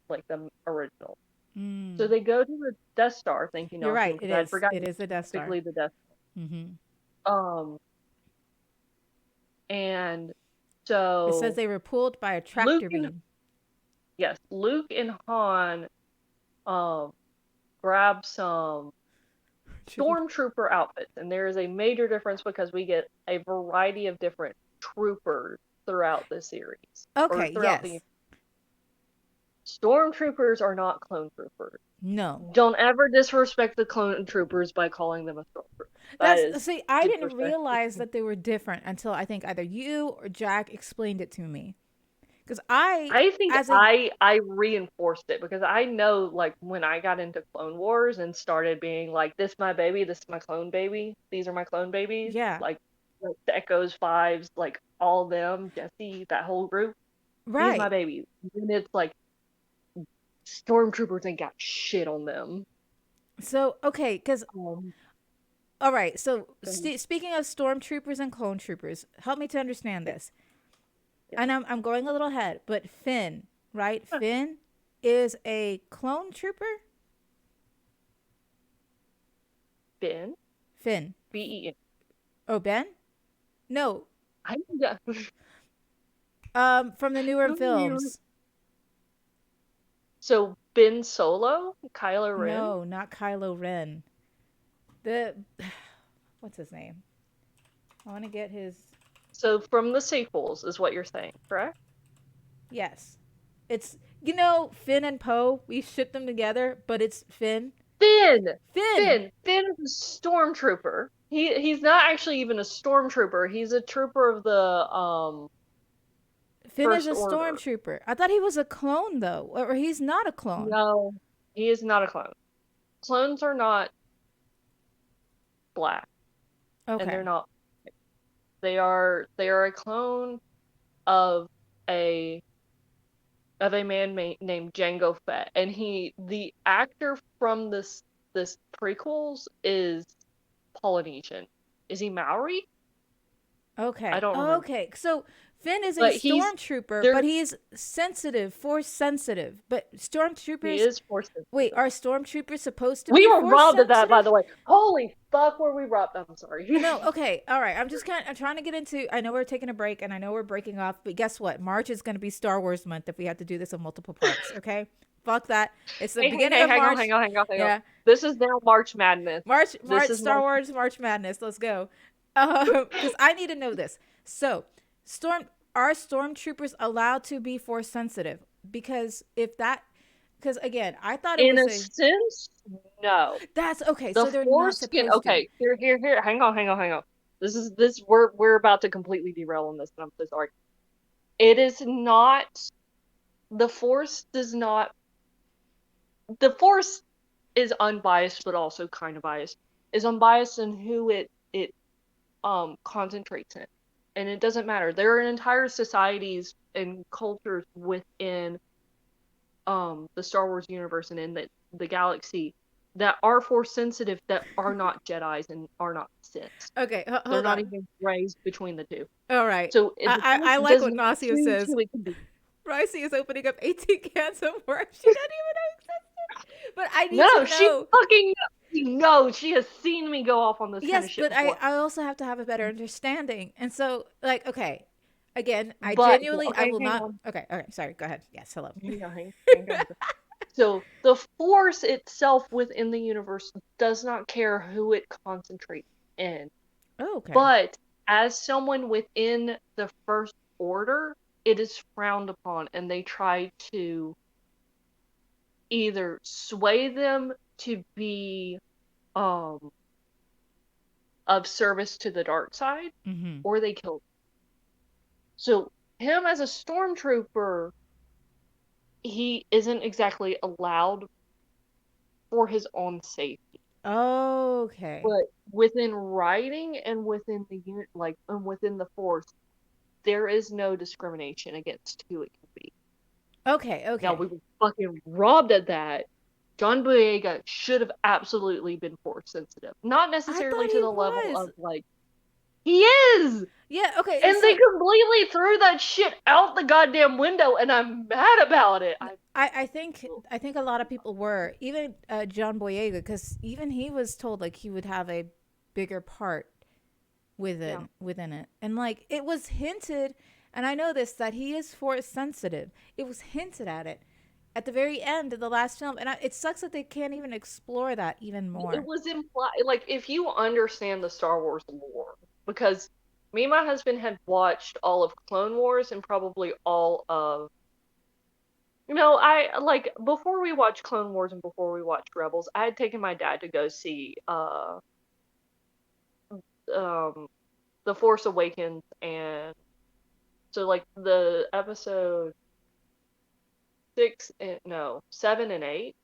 like the original. So mm. they go to the Death Star. Thank you, You're right. Nelson, because I'd It forgotten is the Death Star. specifically the Death Mm-hmm. Star. And It says so they were pulled by a Luke tractor and beam. yes, Luke and Han um grab some stormtrooper outfits, and there is a major difference because we get a variety of different troopers throughout the series or Okay. throughout the Yes. stormtroopers are not clone troopers. No. Don't ever disrespect the clone troopers by calling them a stormtrooper. That That's is see. I didn't disrespect. realize that they were different until I think either you or Jack explained it to me. Because I think as a I reinforced it because I know like when I got into Clone Wars and started being like this my baby, this is my clone baby, these are my clone babies, yeah, like the Echoes Fives, like all of them, Jesse, that whole group, these my right. babies. And it's like stormtroopers ain't got shit on them. So okay, because Um, all right. So so, speaking of stormtroopers and clone troopers, help me to understand yeah, this. yeah. And I'm going a little ahead, but Finn, right? Huh. Finn is a clone trooper. Ben, Finn. B-E-N. Oh, Ben? No. I yeah. From the newer films. So Ben Solo, Kylo Ren. No, not Kylo Ren. The what's his name? I want to get his. So from the sequels is what you're saying, correct? Yes, it's Finn and Poe. We ship them together, but it's Finn. Finn! Finn. Finn is a stormtrooper. He's not actually even a stormtrooper. He's a trooper of the Finn is First a Order. stormtrooper. I thought he was a clone though, or he's not a clone. No, he is not a clone. Clones are not black, and they're Okay. not. They are a clone of a man named Jango Fett, and the actor from this prequels is Polynesian. Is he Maori? I Okay. don't remember, Okay. So Finn is a but he's stormtrooper, there. but he's sensitive, force sensitive. But He stormtroopers, is force wait, sensitive. are stormtroopers supposed to We be were force robbed of that, by sensitive? the way. Holy fuck, were we robbed? I'm sorry. No, okay, all right. I'm trying to get into. I know we're taking a break, and I know we're breaking off, but guess what? March is going to be Star Wars month if we have to do this in multiple parts. Okay, fuck that. It's the Hey, hey, beginning hey, of hang on, March. hang on, hang on, hang on. Yeah, This is now March Madness. This March, is Star March. Wars, March Madness. Let's go. Because I need to know this. So, are stormtroopers allowed to be force sensitive? Because if that, because again, I thought it In was a a. sense, no. That's okay. The So they're not Force can. supposed to. Okay, here. Hang on, hang on, hang on. This is this. We're about to completely derail on this, and I'm so sorry. It is not. The Force does not. The Force is unbiased, but also kind of biased. Is unbiased in who it concentrates in, and it doesn't matter. There are entire societies and cultures within the Star Wars universe and in the galaxy that are force sensitive that are not Jedi's and are not Siths. Okay, They're hold not on. even raised between the two. All right. So if the force I like does what not Nasia choose says. who it can be. Ricey is opening up 18 cans of worms. She doesn't even know existed. But I need No, to she know. fucking knows. She has seen me go off on this kind Yes, of shit but before. I also have to have a better understanding. And so, like, okay. Again, I But genuinely, I okay, will hang not. on. Okay, okay, sorry. Go ahead. Yes, hello. Hang on. So the force itself within the universe does not care who it concentrates in. Oh, okay. But as someone within the First Order, it is frowned upon, and they try to either sway them to be um of service to the dark side, Mm-hmm. or they kill them. So him as a stormtrooper, he isn't exactly allowed for his own safety. Okay. But within writing and within the unit, like and within the force, there is no discrimination against who it can be. Okay. Now Okay. we were fucking robbed at that. John Boyega should have absolutely been force sensitive. Not I necessarily thought to he the level was. of like he is! Yeah. Okay. And they So completely threw that shit out the goddamn window and I'm mad about it. I think a lot of people were, even John Boyega, because even he was told like he would have a bigger part Yeah. within it, and like it was hinted, and I know this, that he is force sensitive. It was hinted at it at the very end of the last film, and it sucks that they can't even explore that even It more. was implied, like, if you understand the Star Wars lore, because me and my husband had watched all of Clone Wars and probably all of, I like before we watched Clone Wars and before we watched Rebels, I had taken my dad to go see um The Force Awakens, and so like the episode six and no 7 and 8,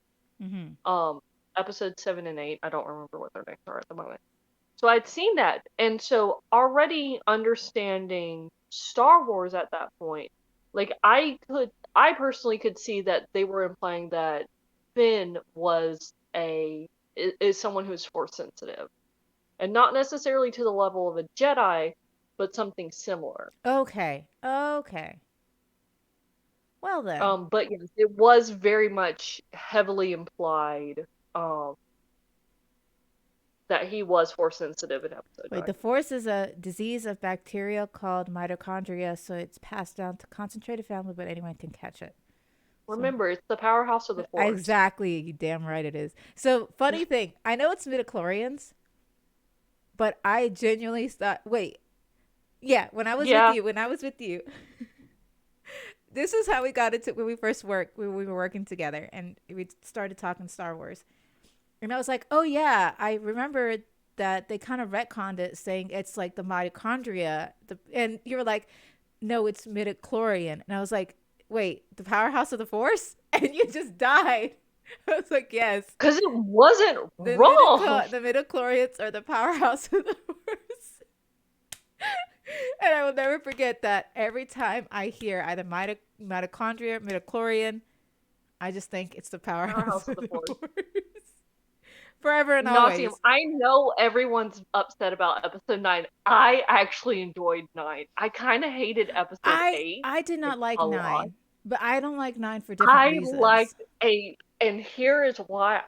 Mm-hmm. um episode 7 and 8. I don't remember what their names are at the moment. So I'd seen that. And so already understanding Star Wars at that point, like I personally could see that they were implying that Finn is someone who's force sensitive. And not necessarily to the level of a Jedi, but something similar. Okay. Okay. Well then. But yes, it was very much heavily implied um that he was force sensitive in episode Wait, 9. the force is a disease of bacteria called mitochondria, so it's passed down to concentrated family, but anyone can catch it. So Remember, it's the powerhouse of the force. exactly, you damn right it is. So funny thing, I know it's midichlorians, but I genuinely thought, wait, yeah, Yeah. when I was with you, this is how we got into when we first worked, when we were working together, and we started talking Star Wars. And I was like, oh yeah, I remember that they kind of retconned it, saying it's like the mitochondria. And you were like, no, it's midichlorian. And I was like, wait, the powerhouse of the force? And you just died. I was like, yes, Because it wasn't wrong. the midichlorians are the powerhouse of the force. And I will never forget that every time I hear either mitochondria, midichlorian, I just think it's the powerhouse Powerhouse of of the the Force. force. Forever and Nauseum. always. I know everyone's upset about episode 9. I actually enjoyed 9. I kind of hated episode I 8 I did like not like a lot. 9, but I don't like 9 for different I reasons. liked 8, and here is why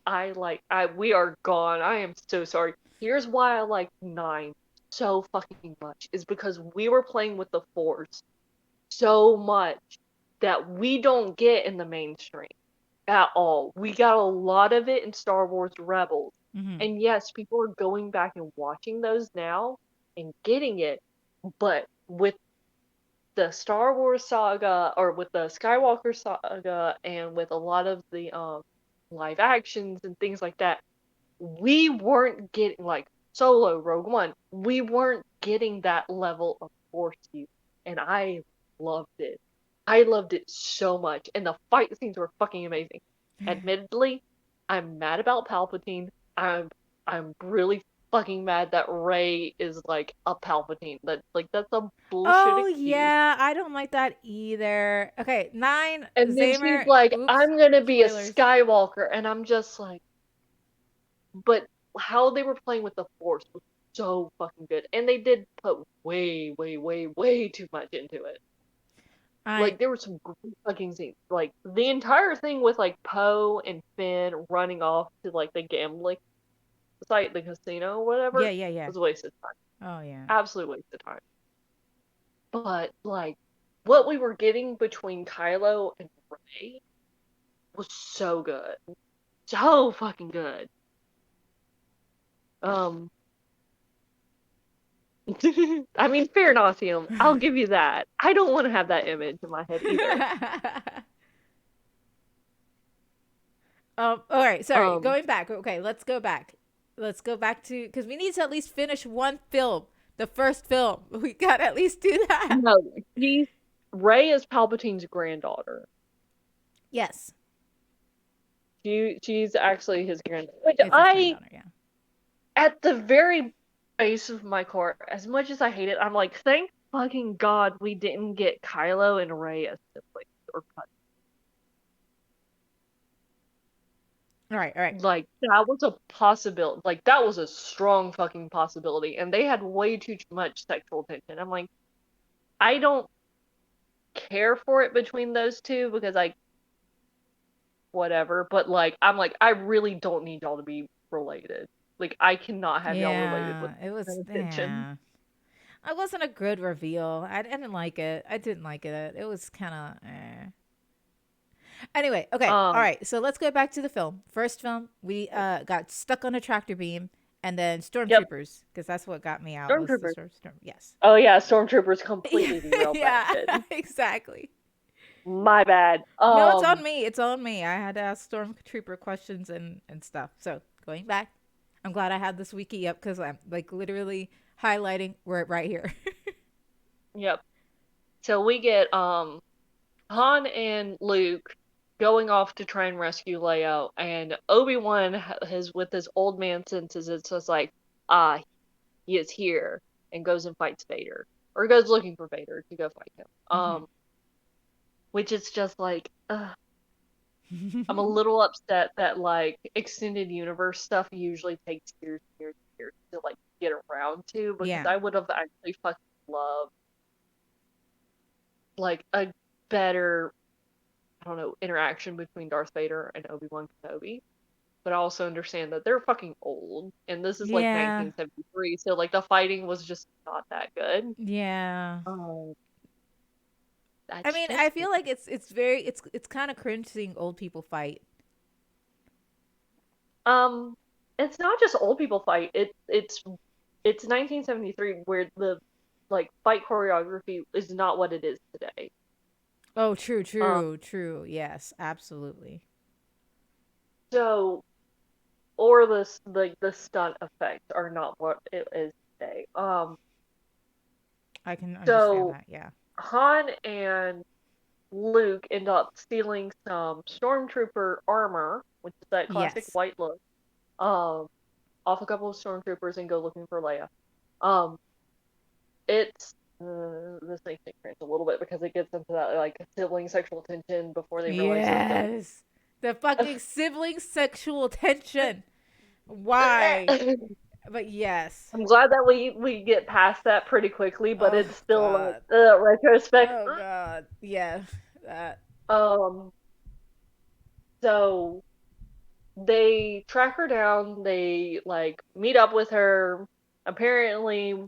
we are gone. I am so sorry. Here's why I like 9 so fucking much is because we were playing with the Force so much that we don't get in the mainstream at all. We got a lot of it in Star Wars Rebels. Hmm. And yes, people are going back and watching those now and getting it, but with the Star Wars saga or with the Skywalker saga and with a lot of the live actions and things like that, we weren't getting like Solo, Rogue One, we weren't getting that level of force use, and I loved it. I loved it so much, and the fight scenes were fucking amazing. Admittedly, I'm mad about Palpatine. I'm really fucking mad that Rey is like a Palpatine. That's a bullshit Oh excuse. yeah, I don't like that either. Okay, 9 And then she's Zamer. like, Oops, I'm gonna be a spoilers. Skywalker, and I'm just like, but how they were playing with the Force was so fucking good, and they did put way, way, way, way too much into it. I Like there were some great fucking scenes. Like the entire thing with like Poe and Finn running off to like the gambling site, the casino, yeah, whatever, yeah, yeah. was a waste of time. Oh yeah. Absolute waste of time. but like what we were getting between Kylo and Rey was so good. So fucking good. Um I mean, fair nauseum. I'll give you that. I don't want to have that image in my head either. All right, sorry. Um, Going back. Okay, let's go back. Let's go back to because we need to at least finish one film. The first film. We gotta at least do that. no, she's Rey is Palpatine's granddaughter. Yes, She's actually his granddaughter. Which it's his granddaughter. Yeah. at the very base of my core, as much as I hate it, I'm like, thank fucking God we didn't get Kylo and Rey as siblings or cousins. All right. All right. Like that was a possibility. Like that was a strong fucking possibility, and they had way too much sexual tension. I'm like, I don't care for it between those two because I whatever, but like I'm like I really don't need y'all to be related. Like I cannot have y'all related with Yeah. It was. that attention. Yeah. It wasn't a good reveal. I didn't like it. I didn't like it. It was kind of. Anyway, okay. All Um, right. So let's go back to the film. First film, we got stuck on a tractor beam, and then yep, stormtroopers, because that's what got me out was the stormtroopers. storm. Yes. Oh yeah, stormtroopers completely derailed that Yeah. shit. Exactly. My bad. No, it's on me. It's on me. I had to ask stormtrooper questions and stuff. So going back, I'm glad I had this wiki up because I'm like literally highlighting right here. Yep. So we get Han and Luke going off to try and rescue Leia, and Obi-Wan has with his old man senses it's just like, ah, he is here, and goes and fights Vader. Or goes looking for Vader to go fight him. Hmm. Which is just like, I'm a little upset that like extended universe stuff usually takes years and years and years to like get around to because Yeah. I would have actually fucking loved like a better, I don't know, interaction between Darth Vader and Obi-Wan Kenobi. But I also understand that they're fucking old and this is like Yeah. 1973, so like the fighting was just not that good. Yeah. Um, I that's mean, just I feel like it's kind of cringe seeing old people fight. um it's not just old people fight. It's 1973 where the like fight choreography is not what it is today. Oh, true, Um, true, true. Yes, absolutely. so or the stunt effects are not what it is today. I can understand So that. Yeah. Han and Luke end up stealing some stormtrooper armor, which is that classic Yes. white look, um, off a couple of stormtroopers and go looking for Leia. Um, it's this makes me cringe a little bit because it gets into that like sibling sexual tension before they realize they're villains. Yes. The fucking sibling sexual tension. Why? But yes. I'm glad that we get past that pretty quickly, but Oh it's still like god. retrospect. Oh god. Yeah. That. Um, so they track her down. They like meet up with her. Apparently,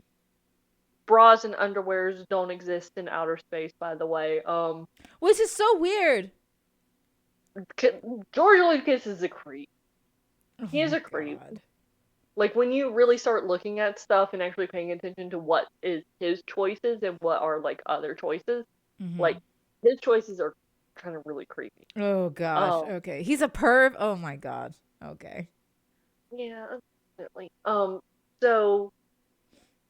bras and underwears don't exist in outer space. By the way, Which is so weird. George Lucas is a creep. Oh He is my a creep. god. Like when you really start looking at stuff and actually paying attention to what is his choices and what are like other choices, like Mhm. his choices are kind of really creepy. Oh gosh. Um, Okay. He's a perv. Oh my god. Okay. yeah, definitely. So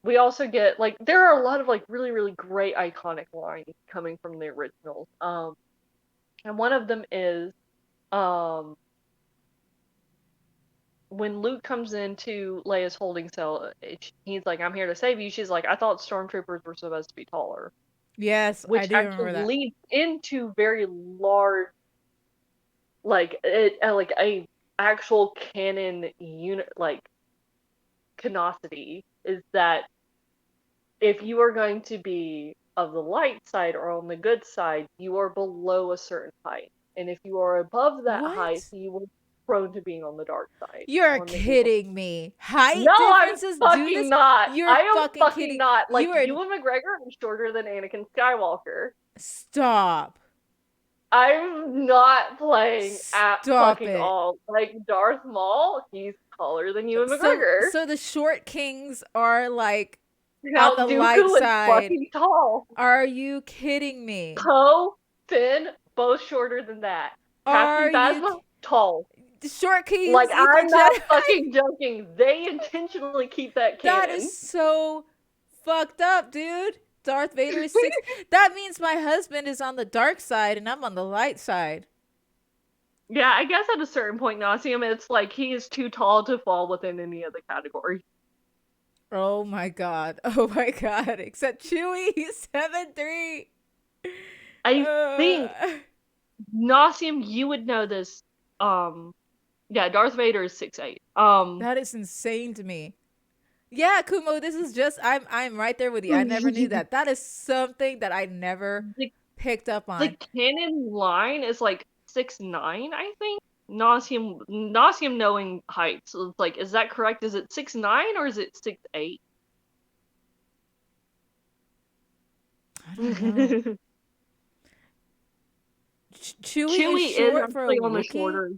we also get like there are a lot of like really great iconic lines coming from the originals. And one of them is um when Luke comes into Leia's holding cell, he's like, "I'm here to save you." She's like, "I thought stormtroopers were supposed to be taller," Yes, I which do actually remember that. leads into very large, like a actual canon unit, like canosity is that if you are going to be of the light side or on the good side, you are below a certain height. And if you are above that height, What? you will. prone to being on the dark side. You're kidding me. Height No, I'm differences do fucking this? not. You're I am fucking fucking kidding. not. Like, You are. Ewan McGregor is shorter than Anakin Skywalker. Stop. I'm not playing at Stop fucking it. all. Like, Darth Maul, he's taller than Ewan McGregor. So the short kings are like on the Count light Dooku is side. fucking tall. Are you kidding me? Poe, Finn, both shorter than that. Are Captain you Phasma, tall. the short kings Like, equal I'm not Jedi? fucking joking. They intentionally keep that That canon. is so fucked up, dude. Darth Vader is 6. That means my husband is on the dark side and I'm on the light side. Yeah, I guess at a certain point, Nauseum, it's like he is too tall to fall within any other category. Oh my god. Oh my god. Except Chewie, he's 7'3". I think, Nauseum, you would know this. Yeah, Darth Vader is 6'8". That is insane to me. Yeah, Kumo, this is just I'm right there with you. I never knew that. That is something that I never picked up on. The canon line is like 6'9", I think. Nauseum knowing heights. So it's like, is that correct? Is it 6'9" or is it 6'8"? I don't know. Chewie is short for a on the Wookiee? shorter.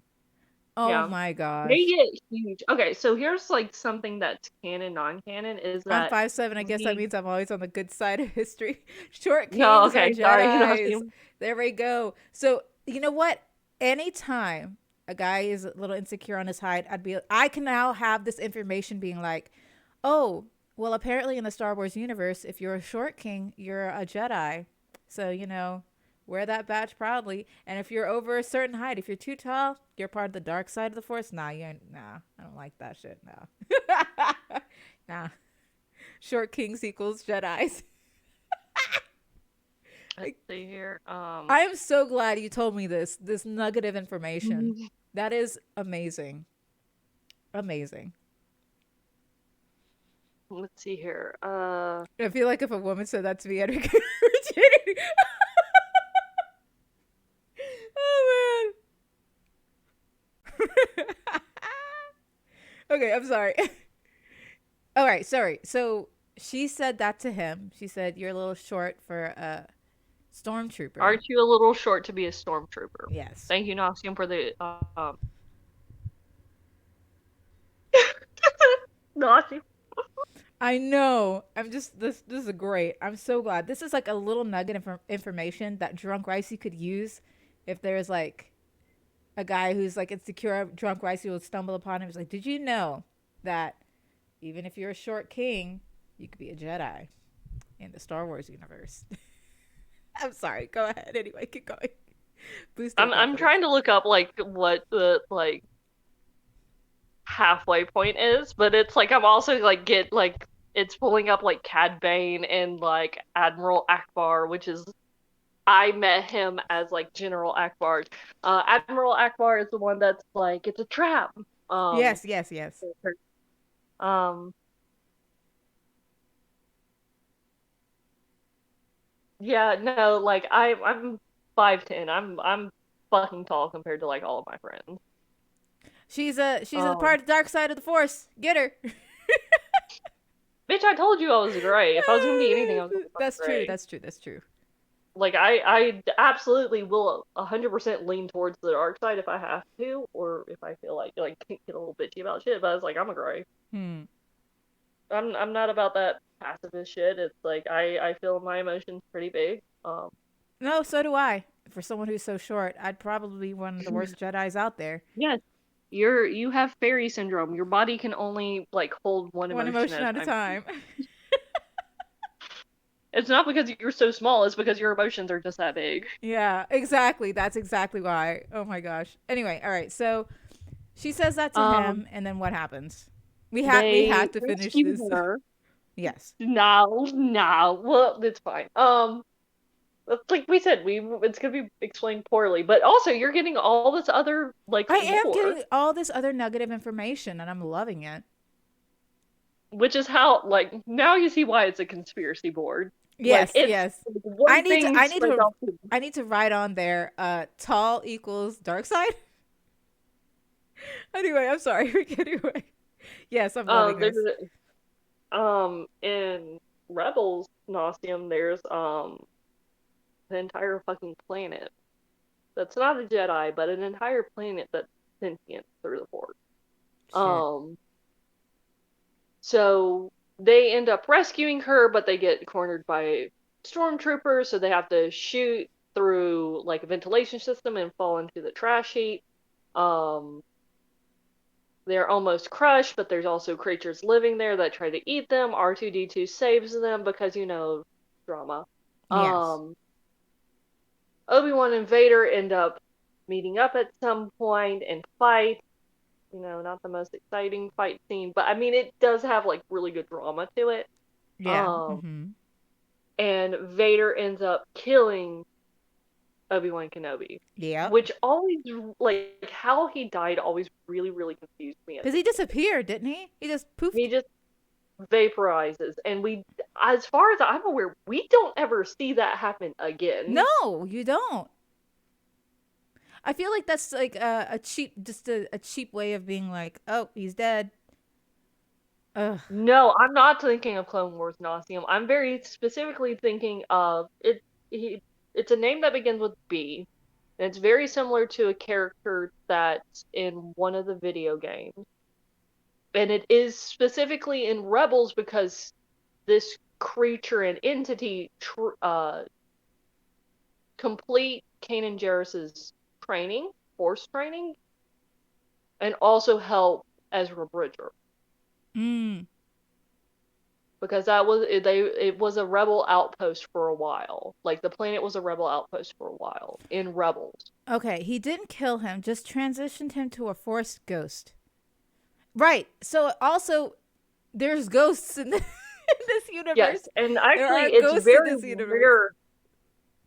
Oh Yeah. my gosh. They get huge. Okay, so here's like something that's canon, non-canon is I'm that 5'7". I guess that means I'm always on the good side of history. Short kings No, okay, are sorry, Jedis. There we go. So you know what? Anytime a guy is a little insecure on his height, I can now have this information being like, oh, well, apparently in the Star Wars universe, if you're a short king, you're a Jedi. So, wear that badge proudly. And if you're over a certain height, if you're too tall, you're part of the dark side of the Force. Nah, I don't like that shit. No. Nah. Short kings equals Jedis. Let's see here. I am so glad you told me this nugget of information. That is amazing. Amazing. Let's see here. I feel like if a woman said that to me, I'd be virginity. Oh man. Okay, I'm sorry. All right, sorry. So she said that to him. She said, "You're a little short for a stormtrooper." Aren't you a little short to be a stormtrooper? Yes. Thank you, Nauseum, for the Nauseum. I know. I'm just this is great. I'm so glad. This is like a little nugget of information that Drunk Ricey could use if there's like a guy who's like insecure. Drunk Ricey will stumble upon him. He's like, "Did you know that even if you're a short king, you could be a Jedi in the Star Wars universe?" I'm sorry. Go ahead. Anyway, keep going. I'm trying to look up like what the like halfway point is, but it's like I'm also like it's pulling up like Cad Bane and like Admiral Akbar, which is I met him as like General Akbar. Admiral Akbar is the one that's like it's a trap. Yes. Yeah, no, like I'm 5'10". I'm fucking tall compared to like all of my friends. She's a part of the dark side of the Force. Get her. Bitch, I told you I was gray. If I was gonna be anything, I was gonna be That's gray. true. That's true. Like I absolutely will 100% lean towards the dark side if I have to, or if I feel like get a little bitchy about shit. But I was like, I'm a gray. I'm not about that pacifist shit. It's like I feel my emotions pretty big. No, so do I. For someone who's so short, I'd probably be one of the worst Jedis out there. Yes. You have fairy syndrome. Your body can only like hold one emotion at a time. It's not because you're so small, it's because your emotions are just that big. Yeah, exactly. That's exactly why. Oh my gosh. Anyway, all right. So she says that to him, and then what happens? We have to finish this. Her. Yes. No. Well, it's fine. Like we said, it's gonna be explained poorly, but also you're getting all this other like I am lore, getting all this other nugget of information, and I'm loving it. Which is how like now you see why it's a conspiracy board. Yes, like, yes. I need to write on there. Tall equals dark side. Anyway, I'm sorry. Anyway, yes, I'm loving There's this. in Rebels Nauseum, there's an entire fucking planet that's not a Jedi, but an entire planet that's sentient through the Force. Shit. Um, so they end up rescuing her, but they get cornered by stormtroopers, so they have to shoot through like a ventilation system and fall into the trash heap. Um, they're almost crushed, but there's also creatures living there that try to eat them. R2D2 saves them because drama. Yes. Um, Obi-Wan and Vader end up meeting up at some point and fight. Not the most exciting fight scene, but I mean it does have like really good drama to it. Yeah. Um, Mm-hmm. and Vader ends up killing Obi-Wan Kenobi, Yep. which always like how he died always really really confused me as Because a he kid. disappeared, didn't he? He just poofed. He just vaporizes, and as far as I'm aware, we don't ever see that happen again. No, you don't. I feel like that's like a cheap, just a cheap way of being like, oh, he's dead. Ugh. No, I'm not thinking of Clone Wars Nauseum. I'm very specifically thinking of it. He, it's a name that begins with B, and it's very similar to a character that's in one of the video games. And it is specifically in Rebels because this creature and entity complete Kanan Jarrus's training, force training, and also help Ezra Bridger. Mm. Because it was a rebel outpost for a while. Like the planet was a rebel outpost for a while in Rebels. Okay, he didn't kill him, just transitioned him to a forced ghost. Right. So also, there's ghosts in, in this Yes, universe. and There actually are it's ghosts in very this universe. rare.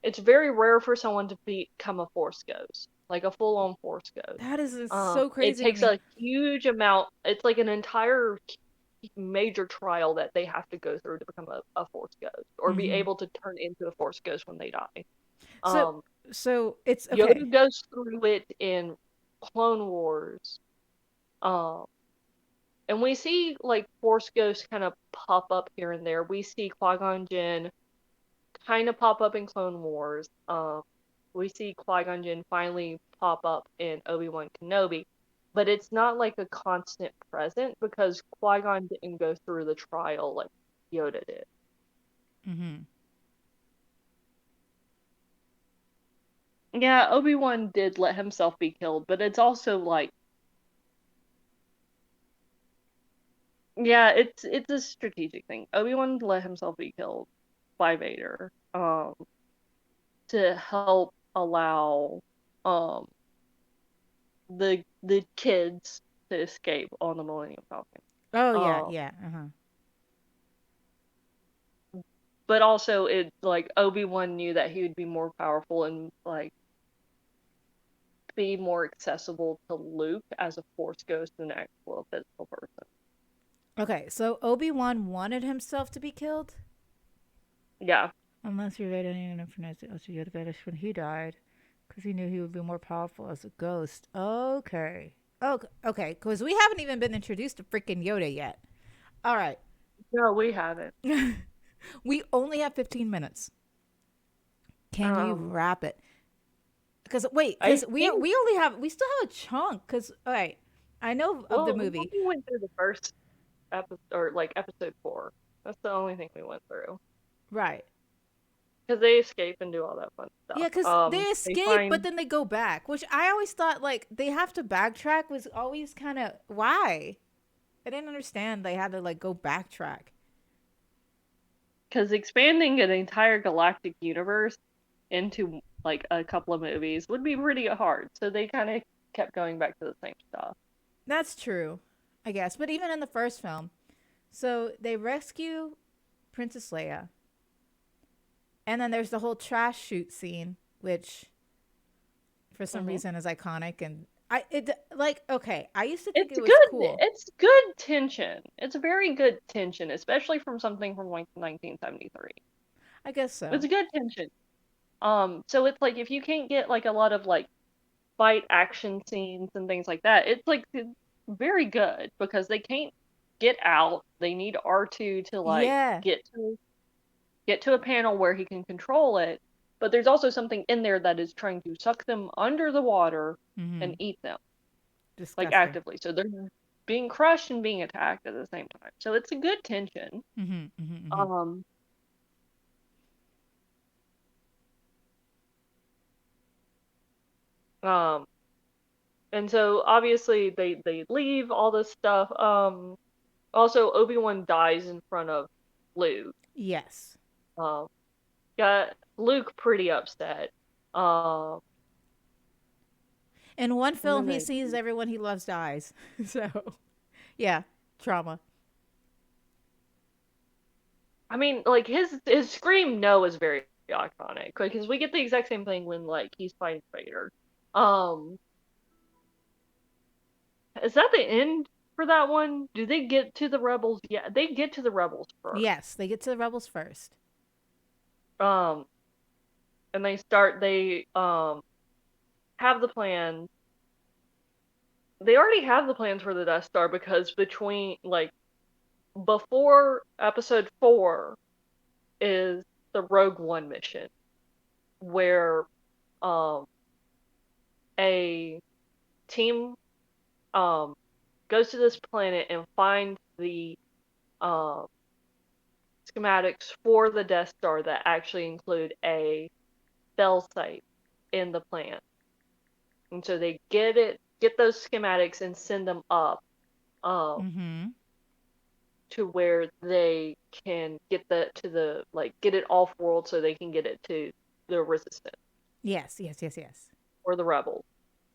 It's very rare for someone to become a force ghost, like a full-on force ghost. That is so It crazy to takes me. a huge amount. It's like an entire major trial that they have to go through to become a force ghost or be Mm-hmm. able to turn into a force ghost when they die. So, Um, so it's okay. Yoda goes through it in Clone Wars. Um, and we see like Force Ghosts kind of pop up here and there. We see Qui-Gon Jinn kind of pop up in Clone Wars. We see Qui-Gon Jinn finally pop up in Obi-Wan Kenobi, but it's not like a constant present because Qui-Gon didn't go through the trial like Yoda did. Mm-hmm. Yeah, Obi-Wan did let himself be killed, but it's also like yeah, it's a strategic thing. Obi-Wan let himself be killed by Vader, to help allow um the kids to escape on the Millennium Falcon. Oh yeah, Um, yeah. Uh-huh. but also it like Obi-Wan knew that he would be more powerful and like be more accessible to Luke as a Force ghost than an actual physical person. Okay, so Obi-Wan wanted himself to be killed? Yeah. Unless you read any information else you had vanished when he died. Because he knew he would be more powerful as a ghost. Okay. Oh, okay. Because we haven't even been introduced to freaking Yoda yet. All right. No, we haven't. We only have 15 minutes. Can you Um, wrap it? Because wait, I because we think we still have a chunk. Because all right, I know of the well, we movie. only went through the first episode or like episode 4. That's the only thing we went through. Right. Because they escape and do all that fun Yeah, stuff. because they They escape, but find then they go back, which I always thought like they have to backtrack was always kind of why. I didn't understand they had to like go backtrack. because expanding an entire galactic universe into like a couple of movies would be pretty hard. So they kind of kept going back to the same stuff. That's true, I guess. But even in the first film, so they rescue Princess Leia, and then there's the whole trash chute scene, which for some Hmm. reason is iconic. And I it like okay, I used to think It's it was good. cool. It's good tension. It's very good tension, especially from something from like 1973. I guess so. It's good tension. So it's like if you can't get like a lot of like fight action scenes and things like that. It's like very good because they can't get out. They need R2 to like Yeah. get to a panel where he can control it. But there's also something in there that is trying to suck them under the water and Mm-hmm. eat them, like Disgusting. actively. So they're being crushed and being attacked at the same time. So it's a good tension. Mm-hmm. Mm-hmm. Mm-hmm. Um, um, and so obviously they leave all this stuff. Also Obi-Wan dies in front of Luke. Yes. Um, got Luke pretty upset. Um, In one and film, then he sees they, everyone he loves dies. So, yeah, trauma. I mean, like his scream no is very iconic because we get the exact same thing when like he's fighting Vader. Um, is that the end for that one? Do they get to the rebels? Yeah, they get to the rebels first. Yes, they get to the rebels first. Um, and they have the plan. They already have the plans for the Death Star because between like before Episode 4 is the Rogue One mission where um a team um goes to this planet and finds the um schematics for the Death Star that actually include a cell site in the plant. And so they get those schematics and send them up um Mm-hmm. to where they can get get it off world so they can get it to the resistance Yes, yes, yes, yes. or the rebels.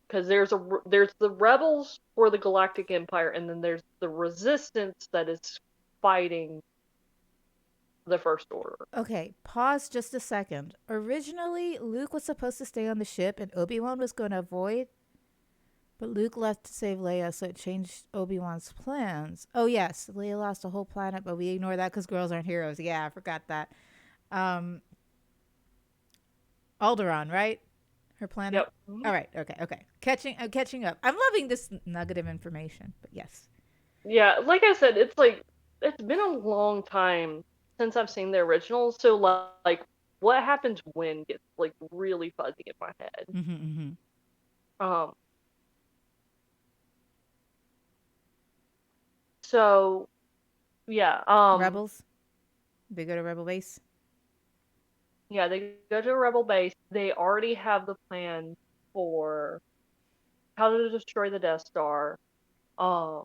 Because there's the rebels for the Galactic Empire, and then there's the resistance that is fighting the First Order. Okay, pause just a second. Originally, Luke was supposed to stay on the ship and Obi-Wan was going to avoid, but Luke left to save Leia, so it changed Obi-Wan's plans. Oh, yes, Leia lost a whole planet, but we ignore that because girls aren't heroes. Yeah, I forgot that. Um, Alderaan, right? Her planet. Yep. Mhm. All right. Okay. Okay. I'm catching up. I'm loving this nugget of information. But yes. Yeah, like I said, it's been a long time since I've seen the original, so like what happens when gets like really fuzzy in my head. Mm-hmm, mm-hmm. Um, so yeah, Rebels. They go to Rebel base. yeah, they go to a rebel base. They already have the plan for how to destroy the Death Star. Um,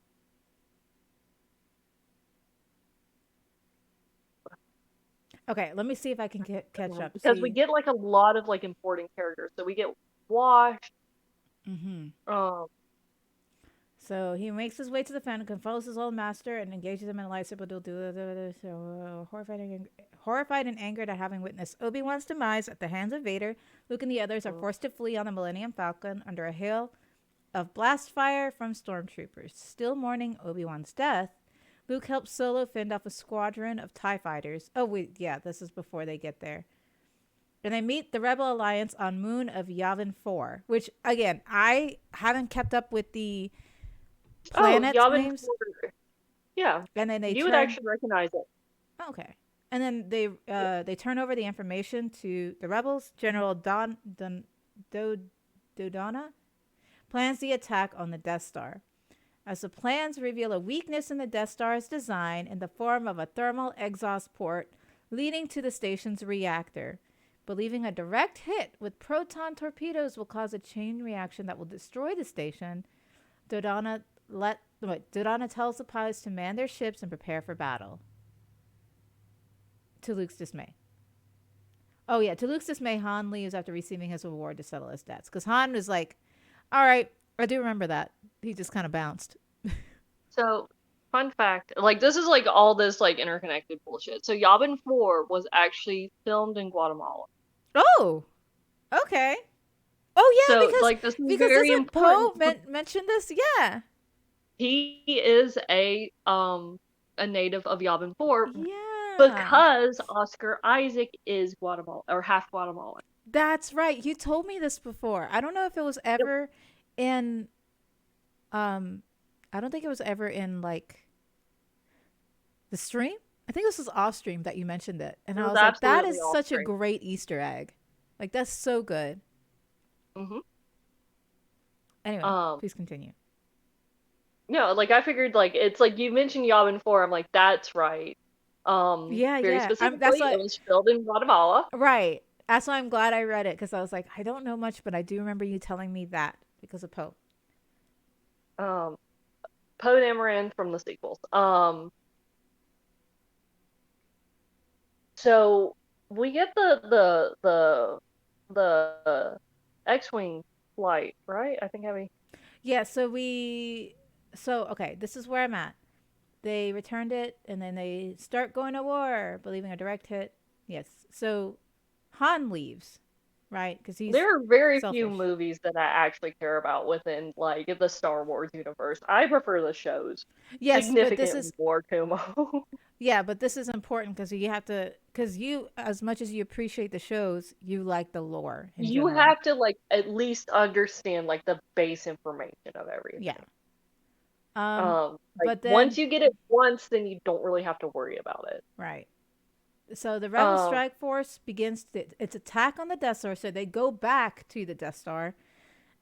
Okay. Let me see if I can catch up. because we See. get like a lot of like important characters. So we get Wash. Mm-hmm. Um, So he makes his way to the Phantom, follows his old master, and engages him in a lightsaber duel. So horrified and angered at having witnessed Obi-Wan's demise at the hands of Vader, Luke and the others are forced to flee on the Millennium Falcon under a hail of blast fire from stormtroopers. Still mourning Obi-Wan's death, Luke helps Solo fend off a squadron of TIE fighters. Oh, wait, yeah, this is before they get there. And they meet the Rebel Alliance on Moon of Yavin 4, which, again, I haven't kept up with the oh, planet Yavin names. 4. Yeah, And then they you would turn. actually recognize it. Oh, okay. And then Yeah. they turn over the information to the rebels. General Do, Dodonna plans the attack on the Death Star. As the plans reveal a weakness in the Death Star's design in the form of a thermal exhaust port leading to the station's reactor. Believing a direct hit with proton torpedoes will cause a chain reaction that will destroy the station, Dodonna tells the pilots to man their ships and prepare for battle. To Luke's dismay. Oh yeah, to Luke's dismay, Han leaves after receiving his reward to settle his debts. Because Han was like, "All right, I do remember that." He just kind of bounced. So, fun fact, like this is like all this like interconnected bullshit. So Yavin 4 was actually filmed in Guatemala. Oh, okay. Oh yeah, So because like this is because very doesn't important. Poe mention this? Yeah, He is a native of Yavin 4 yeah. because Oscar Isaac is Guatemala or half Guatemalan. That's right. You told me this before. I don't know if it was Yep. ever in um I don't think it was ever in like the stream. I think this was off stream that you mentioned it. And It I was was like, that absolutely is off such a screen. great Easter egg. Like that's so good. Hmm. Anyway, Um, please continue. no, like I figured, like it's like you mentioned Yavin 4. I'm like, that's right. Yeah, Very yeah. I'm that's specifically, it why was filmed in Guatemala. right. That's why I'm glad I read it because I was like, I don't know much, but I do remember you telling me that because of Poe. Um, Poe Dameron from the sequels. So we get the X-wing flight, right? I think Abby. Yeah, so okay, this is where I'm at. They returned it and then they start going to war, believing a direct hit. Yes. So Han leaves, right? Because he's There are very few selfish. movies that I actually care about within like the Star Wars universe. I prefer the shows Yes, but this significantly is more, Kumo. yeah, but this is important because you have to because you as much as you appreciate the shows, you like the lore in You general. have to like at least understand like the base information of Yeah. everything. Um, Like but once then you get it once, then you don't really have to worry about it. right. So the Rebel Um, Strike Force begins its attack on the Death Star. So they go back to the Death Star.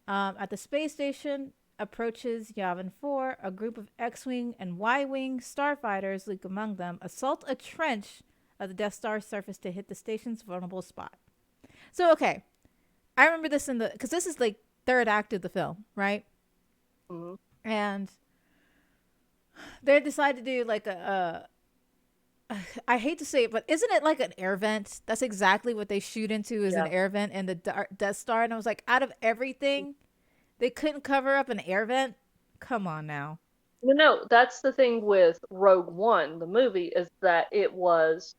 At the space station approaches Yavin 4. A group of X-wing and Y-wing starfighters, Luke among them, assault a trench of the Death Star surface to hit the station's vulnerable spot. So okay, I remember this in the because this is like third act of the film, right? mhm. And they decide to do like I hate to say it, but isn't it like an air vent? That's exactly what they shoot into is an Yeah. air vent in the Death Star. And I was like, out of everything, they couldn't cover up an air vent. Come on now. No, that's the thing with Rogue One, the movie, is that it was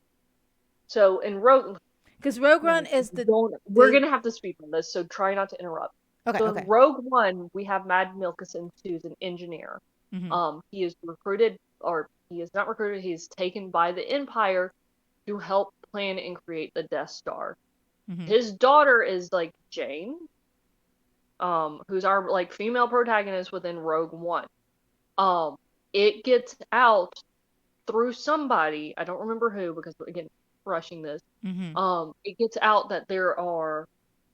so in Rogue. Because Rogue One No, is the don't. We're the gonna have to speak on this, so try not to interrupt. okay, So in okay. Rogue One, we have Mad Mikkelsen, who's an engineer. Mm-hmm. He is recruited, or he is not recruited. He's taken by the Empire to help plan and create the Death Star. Mm-hmm. His daughter is like Jane, who's our like female protagonist within Rogue One. Um, it gets out through somebody. I don't remember who because again, rushing this. Mm-hmm. It gets out that there are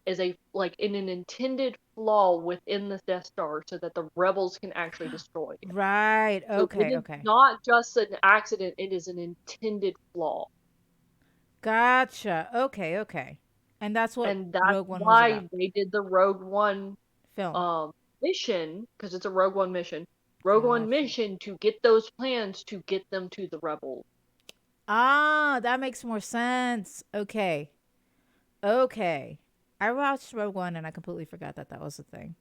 is a like an intended flaw within the Death Star so that the rebels can actually destroy it. Right. So it Okay. is Okay. not just an accident, it is an intended flaw. Gotcha. Okay. Okay. And that's what And that's Rogue One was why about. they did the Rogue One Film. mission, because it's a Rogue One mission. Rogue One Gotcha. mission to get those plans to get them to the rebels. Ah, that makes more sense. Okay. Okay. I watched Rogue One and I completely forgot that that was a thing.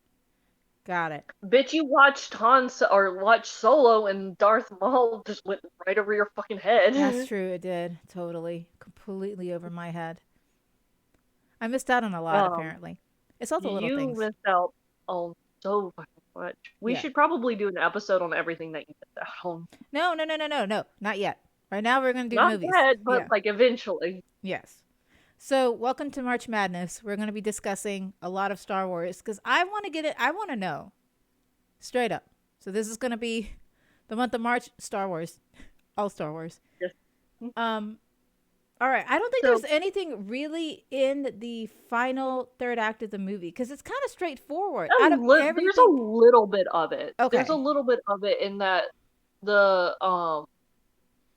Got it. Bitch, you watched or watched Solo and Darth Maul just went right over your fucking That's head. true. It did. Totally. Completely over my head. I missed out on a lot, um, apparently. It's all the little you things. missed out on so fucking much. We Yeah. should probably do an episode on everything that you missed out on. No, no, no, no, no, no. Not yet. Right now, we're going to do Not movies. yet, but Yeah. like eventually. Yes. So, welcome to March Madness. We're going to be discussing a lot of Star Wars because I want to get it. I want to know straight up. So, this is going to be the month of March, Star Wars, all Star Wars. Yes. Um, All right. I don't think So, there's anything really in the final third act of the movie because it's kind of straightforward. Out of there's a everything. little bit of it. There's a Okay. little bit of it in that the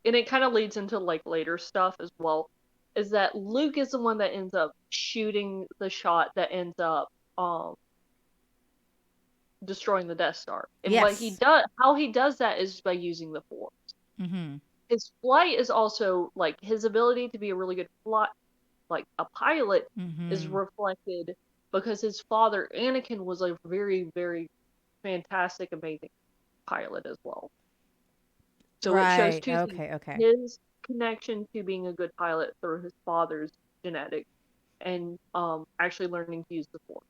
and it kind of leads into like later stuff as well. Is that Luke is the one that ends up shooting the shot that ends up destroying the Death Star. And what he Yes. does, how he does that is by using the Force. Mm-hmm. His flight is also like his ability to be a really good like a pilot, is Mm-hmm. reflected because his father Anakin was a very, very fantastic, amazing pilot as well. So it shows Right. two things: Okay. Okay. his connection to being a good pilot through his father's genetics, and actually learning to use the Force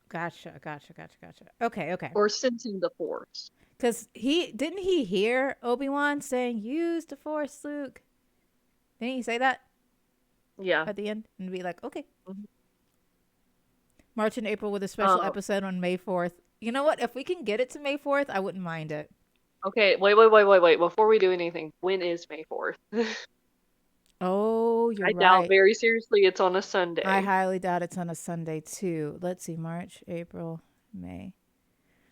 Gotcha. Gotcha. Gotcha. Gotcha. Okay. Okay. or sensing the Force. Because he hear Obi-Wan saying, use the Force, Luke? Didn't he say that? Yeah. at the end and be like, okay, Mhm. March and April with a special Um, episode on May 4th. You know what? If we can get it to May 4th, I wouldn't mind it. okay, wait. Before we do anything, when is May 4th? Oh, you're I doubt right. very seriously it's on a I Sunday. highly doubt it's on a Sunday too. Let's see, March, April, May.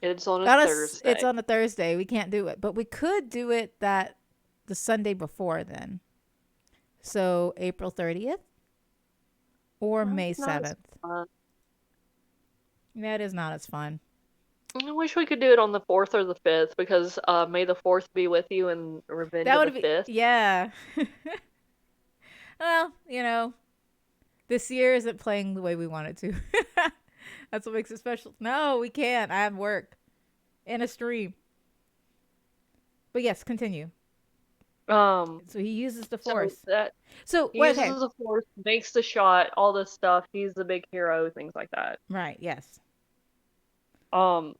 It's on a Got us. It's Thursday. on a Thursday. We can't do it, but we could do it that the Sunday before then. So April 30th or That's May not as 7th. fun. That is not as fun. I wish we could do it on the 4th or the 5th because May the 4th be with you and Revenge That of the would be 5th. yeah. Well, this year isn't playing the way we want it to. That's what makes it special. No, we can't. I have work and a stream. But yes, continue. Um, So he uses the so force. that So he wait, uses okay, the Force, makes the shot, all this stuff. He's the big hero, things like that. right, yes, Um,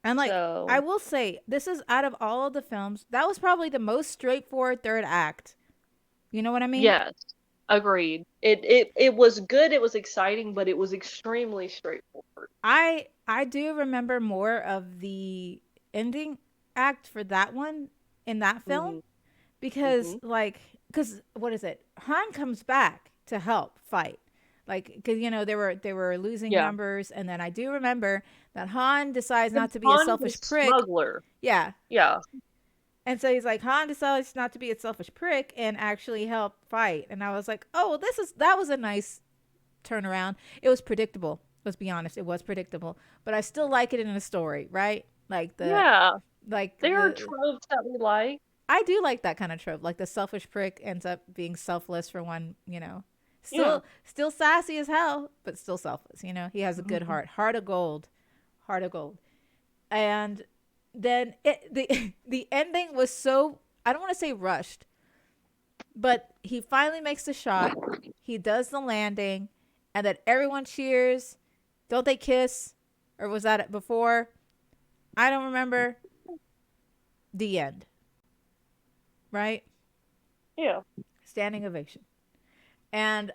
and like I so will say, this is out of all of the films, that was probably the most straightforward third act. You know what I mean? yes, agreed. It was good. It was exciting, but it was extremely straightforward. I do remember more of the ending act for that one in that film Hmm. because Hmm. because what is it? Han comes back to help fight. Like because they were losing Yeah, numbers and then I do remember that Han decides not and to be a Han's a selfish prick. smuggler. Yeah. Yeah. And so he's like, Han decides not to be a selfish prick and actually help fight. And I was like, oh, well, that was a nice turnaround. It was predictable. Let's be honest, it was predictable, but I still like it in a story, right? Yeah. Like There are the tropes that we like. I do like that kind of trope. Like the selfish prick ends up being selfless for one. Yeah. Still sassy as hell, but still selfless. He has a good Mhm. heart. Heart of gold. Heart of gold. And then the the ending was so I don't want to say rushed, but he finally makes the shot. He does the landing, and then everyone cheers. Don't they kiss? Or was that it before? I don't remember. The end, right? Yeah. Standing ovation. And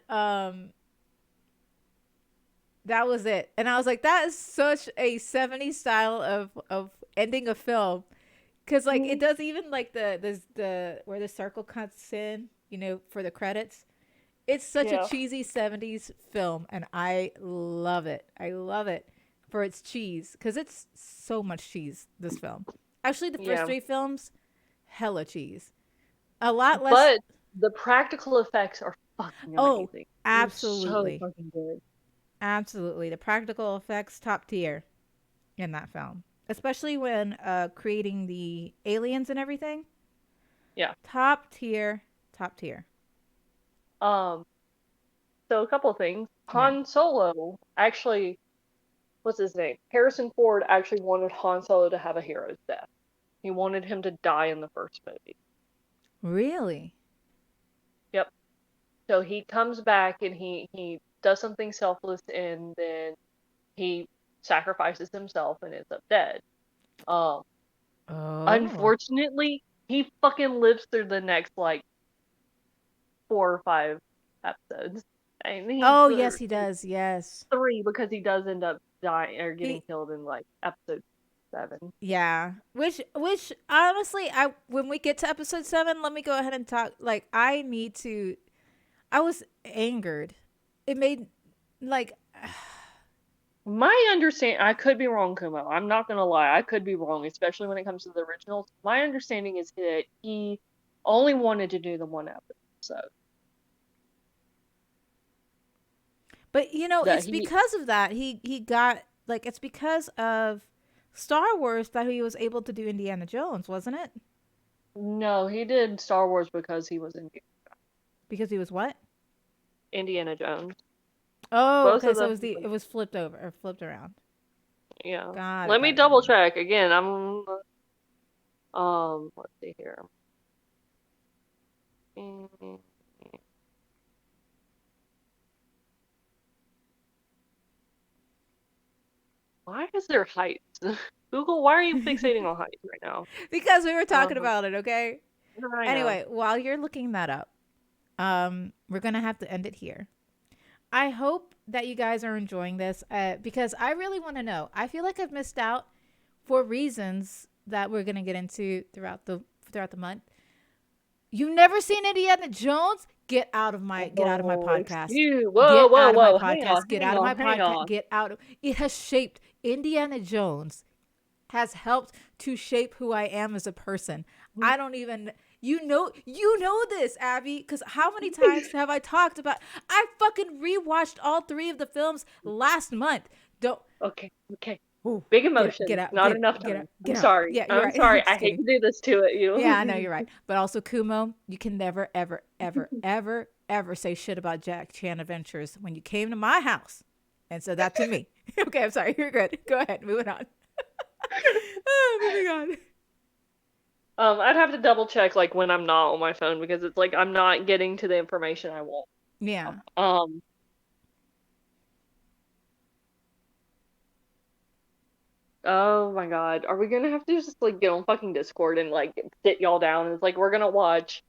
that was it. And I was like, that is such a 70s style of ending a film. Cause like it Mhm. does even like the where the circle cuts in, for the credits. It's such a Yeah. cheesy 70s film and I love it. I love it for its cheese cuz it's so much cheese this film. Actually the first Yeah. three films hella cheese. A lot less. But the practical effects are fucking Oh, amazing. They're so absolutely. fucking good. Absolutely. The practical effects top tier in that film. Especially when creating the aliens and everything. Yeah. Top tier, top tier. Um, so a couple of things. Yeah. Han Solo actually, what's his name? Harrison Ford actually wanted Han Solo to have a hero's death. He wanted him to die in the first movie. Really? Yep. So he comes back and he does something selfless and then he sacrifices himself and ends up dead. Um, Oh. unfortunately, he fucking lives through the next like 4 or 5 episodes. I mean, Oh, yes, he does. Yes. 3 because he does end up dying or getting He killed in like episode 7. Yeah. Which honestly, I when we get to episode 7, let me go ahead and talk like I was angered. It made like My understand, I could be wrong, Kumo. I'm not gonna lie, I could be wrong, especially when it comes to the originals. My understanding is that he only wanted to do the one episode. but That it's he because of that he got like it's because of Star Wars that he was able to do Indiana Jones, wasn't it? No, he did Star Wars because he was in Because he was what? Indiana Jones. Oh, Both okay, of so them, it was flipped over or flipped around. yeah. Got it, Let me got it, got double it. check again. Let's see here. Mm, Why is there heights? Google, why are you fixating on heights right now? Because we were talking Um, about it, okay? I know. Anyway, while you're looking that up, We're gonna have to end it here. I hope that you guys are enjoying this because I really want to know. I feel like I've missed out for reasons that we're gonna get into throughout the month. You've never seen Indiana Jones? Get out of my Oh, podcast. excuse. Whoa, Get whoa, out of my whoa. Hang podcast. on, Get hang out of on, my hang podcast. on. Get out of it. Has shaped Indiana Jones has helped to shape who I am as a person. I don't even you know this, Abby, because how many times have I talked about I fucking rewatched all three of the films last month. Don't Okay, okay. ooh, Big get emotions, out, not enough get out, time. I'm get out. sorry. Yeah, you're I'm right. I'm sorry. I just hate kidding. to do this to Yeah, I know you. you're right. But also Kumo, you can never, ever, ever, ever, ever say shit about Jack Chan Adventures when you came to my house and said that to me. Okay, I'm sorry. You're good. Go ahead. Moving on. Moving on. I'd have to double check like when I'm not on my phone because it's like I'm not getting to the information I want. Yeah. Um, oh my God. Are we gonna have to just like get on fucking Discord and like sit y'all down and it's like we're gonna watch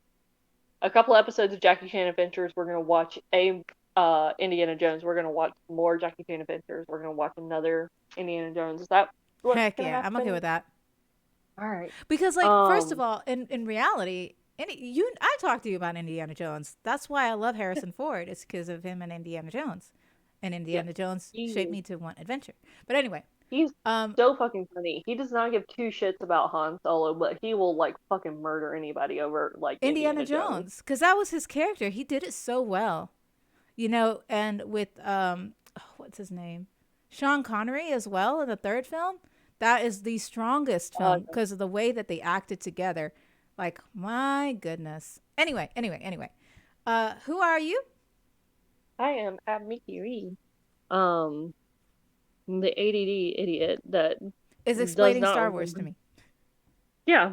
a couple episodes of Jackie Chan Adventures. We're gonna watch a Indiana Jones. We're gonna watch more Jackie Chan Adventures. We're gonna watch another Indiana Jones. Is that what's Heck gonna yeah. I'm okay happen? with that. All right. Because, like, first of Um, all, in reality, I talked to you about Indiana Jones. That's why I love Harrison Ford. It's because of him and Indiana Jones. And yeah, Indiana Jones shaped he me to want adventure. But anyway, he's um, so fucking funny. He does not give two shits about Han Solo, but he will like fucking murder anybody over like Indiana Indiana Jones. Jones, because that was his character. He did it so well, you know. And with what's his name, Sean Connery as well in the third film. That is the strongest Uh, film because of the way that they acted together. Like my goodness. Anyway. Who are you? I am at Mickey Reed. Um, the ADD idiot that Is does explaining not Star Wars remember. to me. Yeah,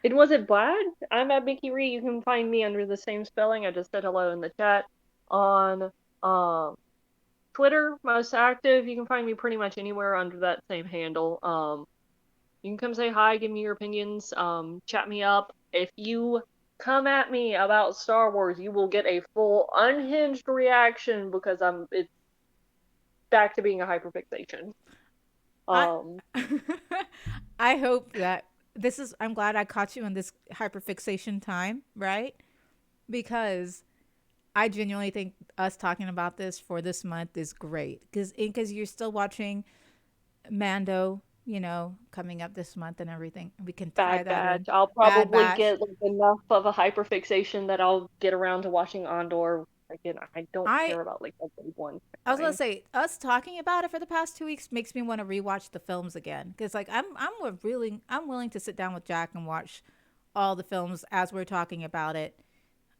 it wasn't bad. I'm at Mickey Reed. You can find me under the same spelling. I just said hello in the chat on um Twitter, most active. You can find me pretty much anywhere under that same handle. You can come say hi, give me your opinions, chat me up. If you come at me about Star Wars, you will get a full unhinged reaction because it's back to being a hyperfixation. I Um, I hope that this is I'm glad I caught you in this hyperfixation time, right? Because I genuinely think us talking about this for this month is great because you're still watching Mando, you know, coming up this month and everything. We can tie Bad that in. Batch. I'll Bad probably Batch. get like enough of a hyperfixation that I'll get around to watching Andor. Again, I don't I care about like the big one. I was gonna Fine. say us talking about it for the past 2 weeks makes me want to rewatch the films again because like I'm willing to sit down with Jack and watch all the films as we're talking about it,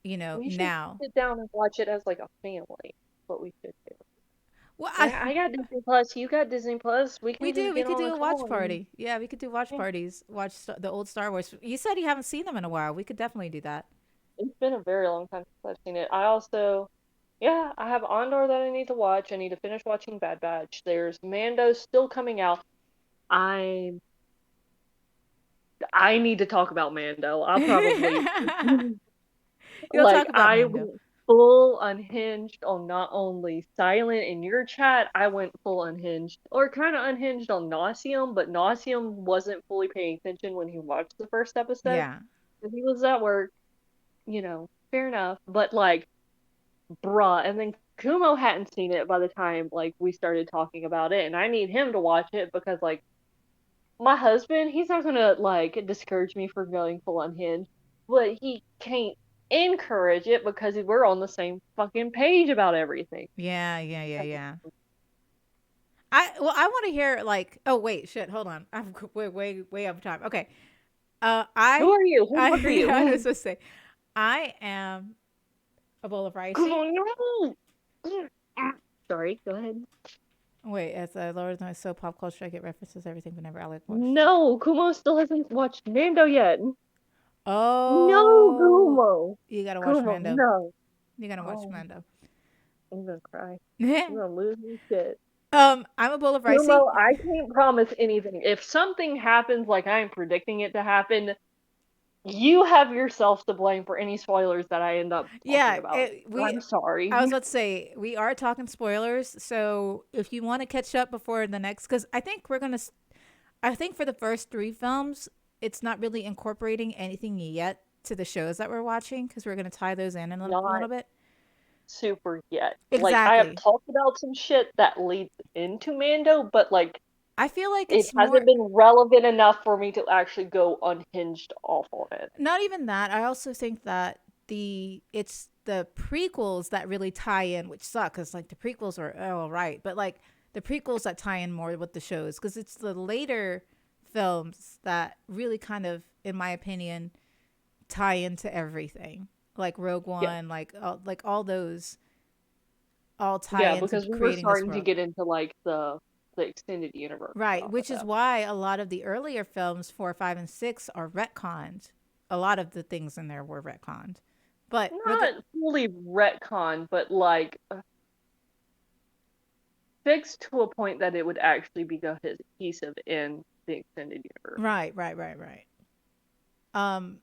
you know, We should now. sit down and watch it as like a family. What we should do. Well, Like I got Disney Plus, you got Disney Plus. We can just we get could on do a a watch call and party. Yeah, we could do watch yeah, parties. Watch the old Star Wars. You said you haven't seen them in a while. We could definitely do that. it's been a very long time since I've seen it. I also, yeah, I have Andor that I need to watch. I need to finish watching Bad Batch. There's Mando still coming out. I I need to talk about Mando. I'll probably You'll like talk about I Mando. went full unhinged on not only Silent in your chat, I went full unhinged or kind of unhinged on Nauseum, but Nauseum wasn't fully paying attention when he watched the first episode. Yeah. He was at work, fair enough. But like, bruh, and then Kumo hadn't seen it by the time like we started talking about it, and I need him to watch it because like my husband, he's not gonna like discourage me for going full unhinged, but he can't encourage it because we're on the same fucking page about everything. Yeah. I want to hear like oh wait shit hold on I'm way over time. Okay. Who are you? Who the fuck are I was you? supposed to say I am a bowl of ricey. Kumo, no! Sorry, go ahead. Wait, as a lower than so pop culture, I get references everything whenever I like watch. No, Kumo still hasn't watched Mando yet. No, Oh, Kumo. you gotta watch Kumo, Mando. no. You gotta watch Oh, Mando. I'm gonna cry. I'm gonna lose my shit. I'm a bowl of ricey. Kumo, I can't promise anything. If something happens like I'm predicting it to happen, You have yourself to blame for any spoilers that I end up talking Yeah, about. I'm I was sorry. about to say we are talking spoilers, so if you want to catch up before the next, because I think I think for the first three films, it's not really incorporating anything yet to the shows that we're watching because we're gonna tie those in a Not little bit. super yet. Like, I have Exactly. talked about some shit that leads into Mando, but like, I feel like it it's hasn't more. been relevant enough for me to actually go unhinged off on it. Not even that. I also think that it's the prequels that really tie in, which suck because like the prequels are all right, but like the prequels that tie in more with the shows because it's the later films that really kind of, in my opinion, tie into everything. Like Rogue Yeah. One, like all those all tie Yeah, into because we were creating this starting to world. get into like the extended universe Right, stuff at which is that. why a lot of the earlier films, 4, 5, and 6, are retconned. A lot of the things in there were retconned. But Not fully retcon, but like fixed to a point that it would actually be cohesive in the extended universe. right. Um,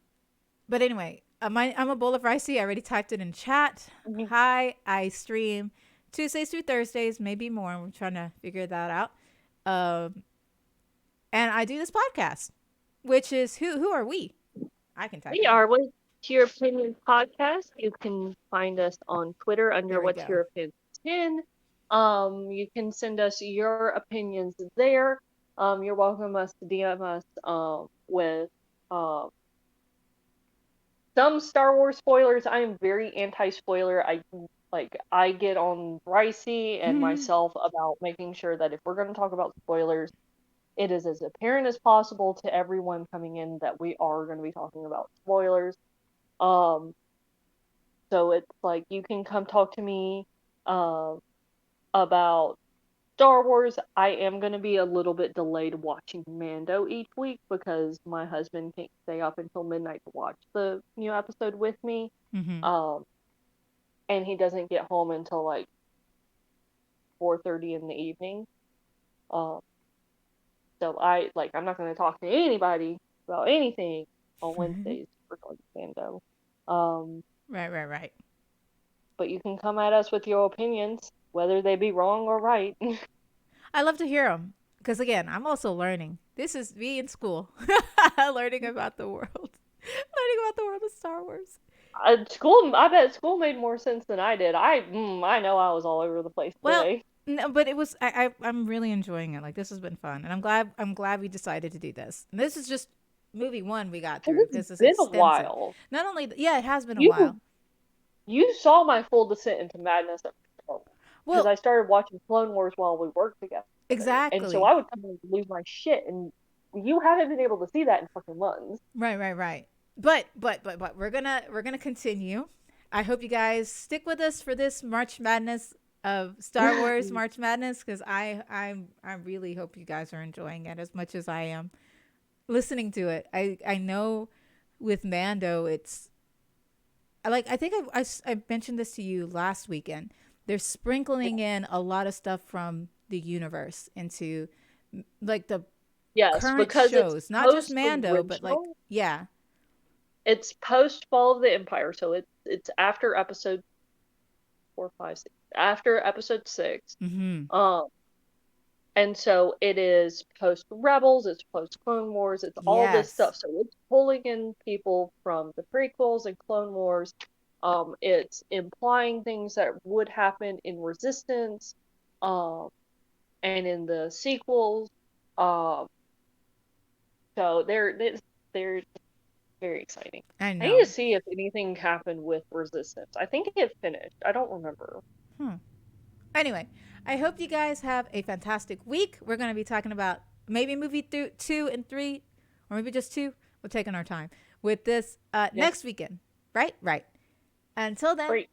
but anyway, I'm a bowl of ricey. I already typed it in chat. Mhm. Hi, I stream Tuesdays through Thursdays, maybe more. We're trying to figure that out. Um, and I do this podcast, which is who are we? I can type We in. are What's Your Opinion podcast. You can find us on Twitter under There we What's go. Your Opinion 10. You can send us your opinions there. You're welcome us to DM us with um some Star Wars spoilers. I am very anti-spoiler. I get on Ricey and myself about making sure that if we're going to talk about spoilers, it is as apparent as possible to everyone coming in that we are going to be talking about spoilers. Um, so it's like you can come talk to me um about Star Wars. I am going to be a little bit delayed watching Mando each week because my husband can't stay up until midnight to watch the new episode with me. Mm-hmm. Um, and he doesn't get home until like 4:30 in the evening. Um, so I'm not going to talk to anybody about anything on Wednesdays regarding Mando. Um, Right. but you can come at us with your opinions, whether they be wrong or right. I love to hear them because again, I'm also learning. This is me in school, learning about the world, learning about the world of Star Wars. I bet school made more sense than I did. I know I was all over the place Well, today. no, but it was I'm really enjoying it. Like this has been fun, and I'm glad we decided to do this. And this is just movie one we got Cause through. it's This is been a extensive. while. Not only yeah, it has been a You while. you saw my full descent into madness because Well, I started watching Clone Wars while we worked together, and so exactly. I would come and lose my shit, and you haven't been able to see that in fucking months. Right. But we're gonna continue. I hope you guys stick with us for this March Madness of Star Wars March Madness because I really hope you guys are enjoying it as much as I am listening to it. I know with Mando it's like I think I mentioned this to you last weekend. They're sprinkling in a lot of stuff from the universe into like the Yes, current because it's shows, not just post Mando, but like original. yeah. It's post Fall of the Empire, so it's after episode 4, 5, 6. After episode 6. Mm-hmm. Um, and so it is post Rebels, it's post Clone Wars, it's all this Yes. stuff. So it's pulling in people from the prequels and Clone Wars. It's implying things that would happen in Resistance, um, and in the sequels. Um, so they're very exciting. I I need to know. see if anything happened with Resistance. I think it finished. I don't remember. Hmm. Anyway, I hope you guys have a fantastic week. We're going to be talking about maybe movie 2 and 3, or maybe just 2. We're taking our time with this Yeah, next weekend. Right. Until then, great.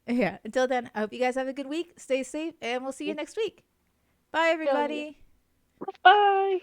yeah. Until then, I hope you guys have a good week. Stay safe, and we'll see you You next week. Bye, too. everybody. Bye.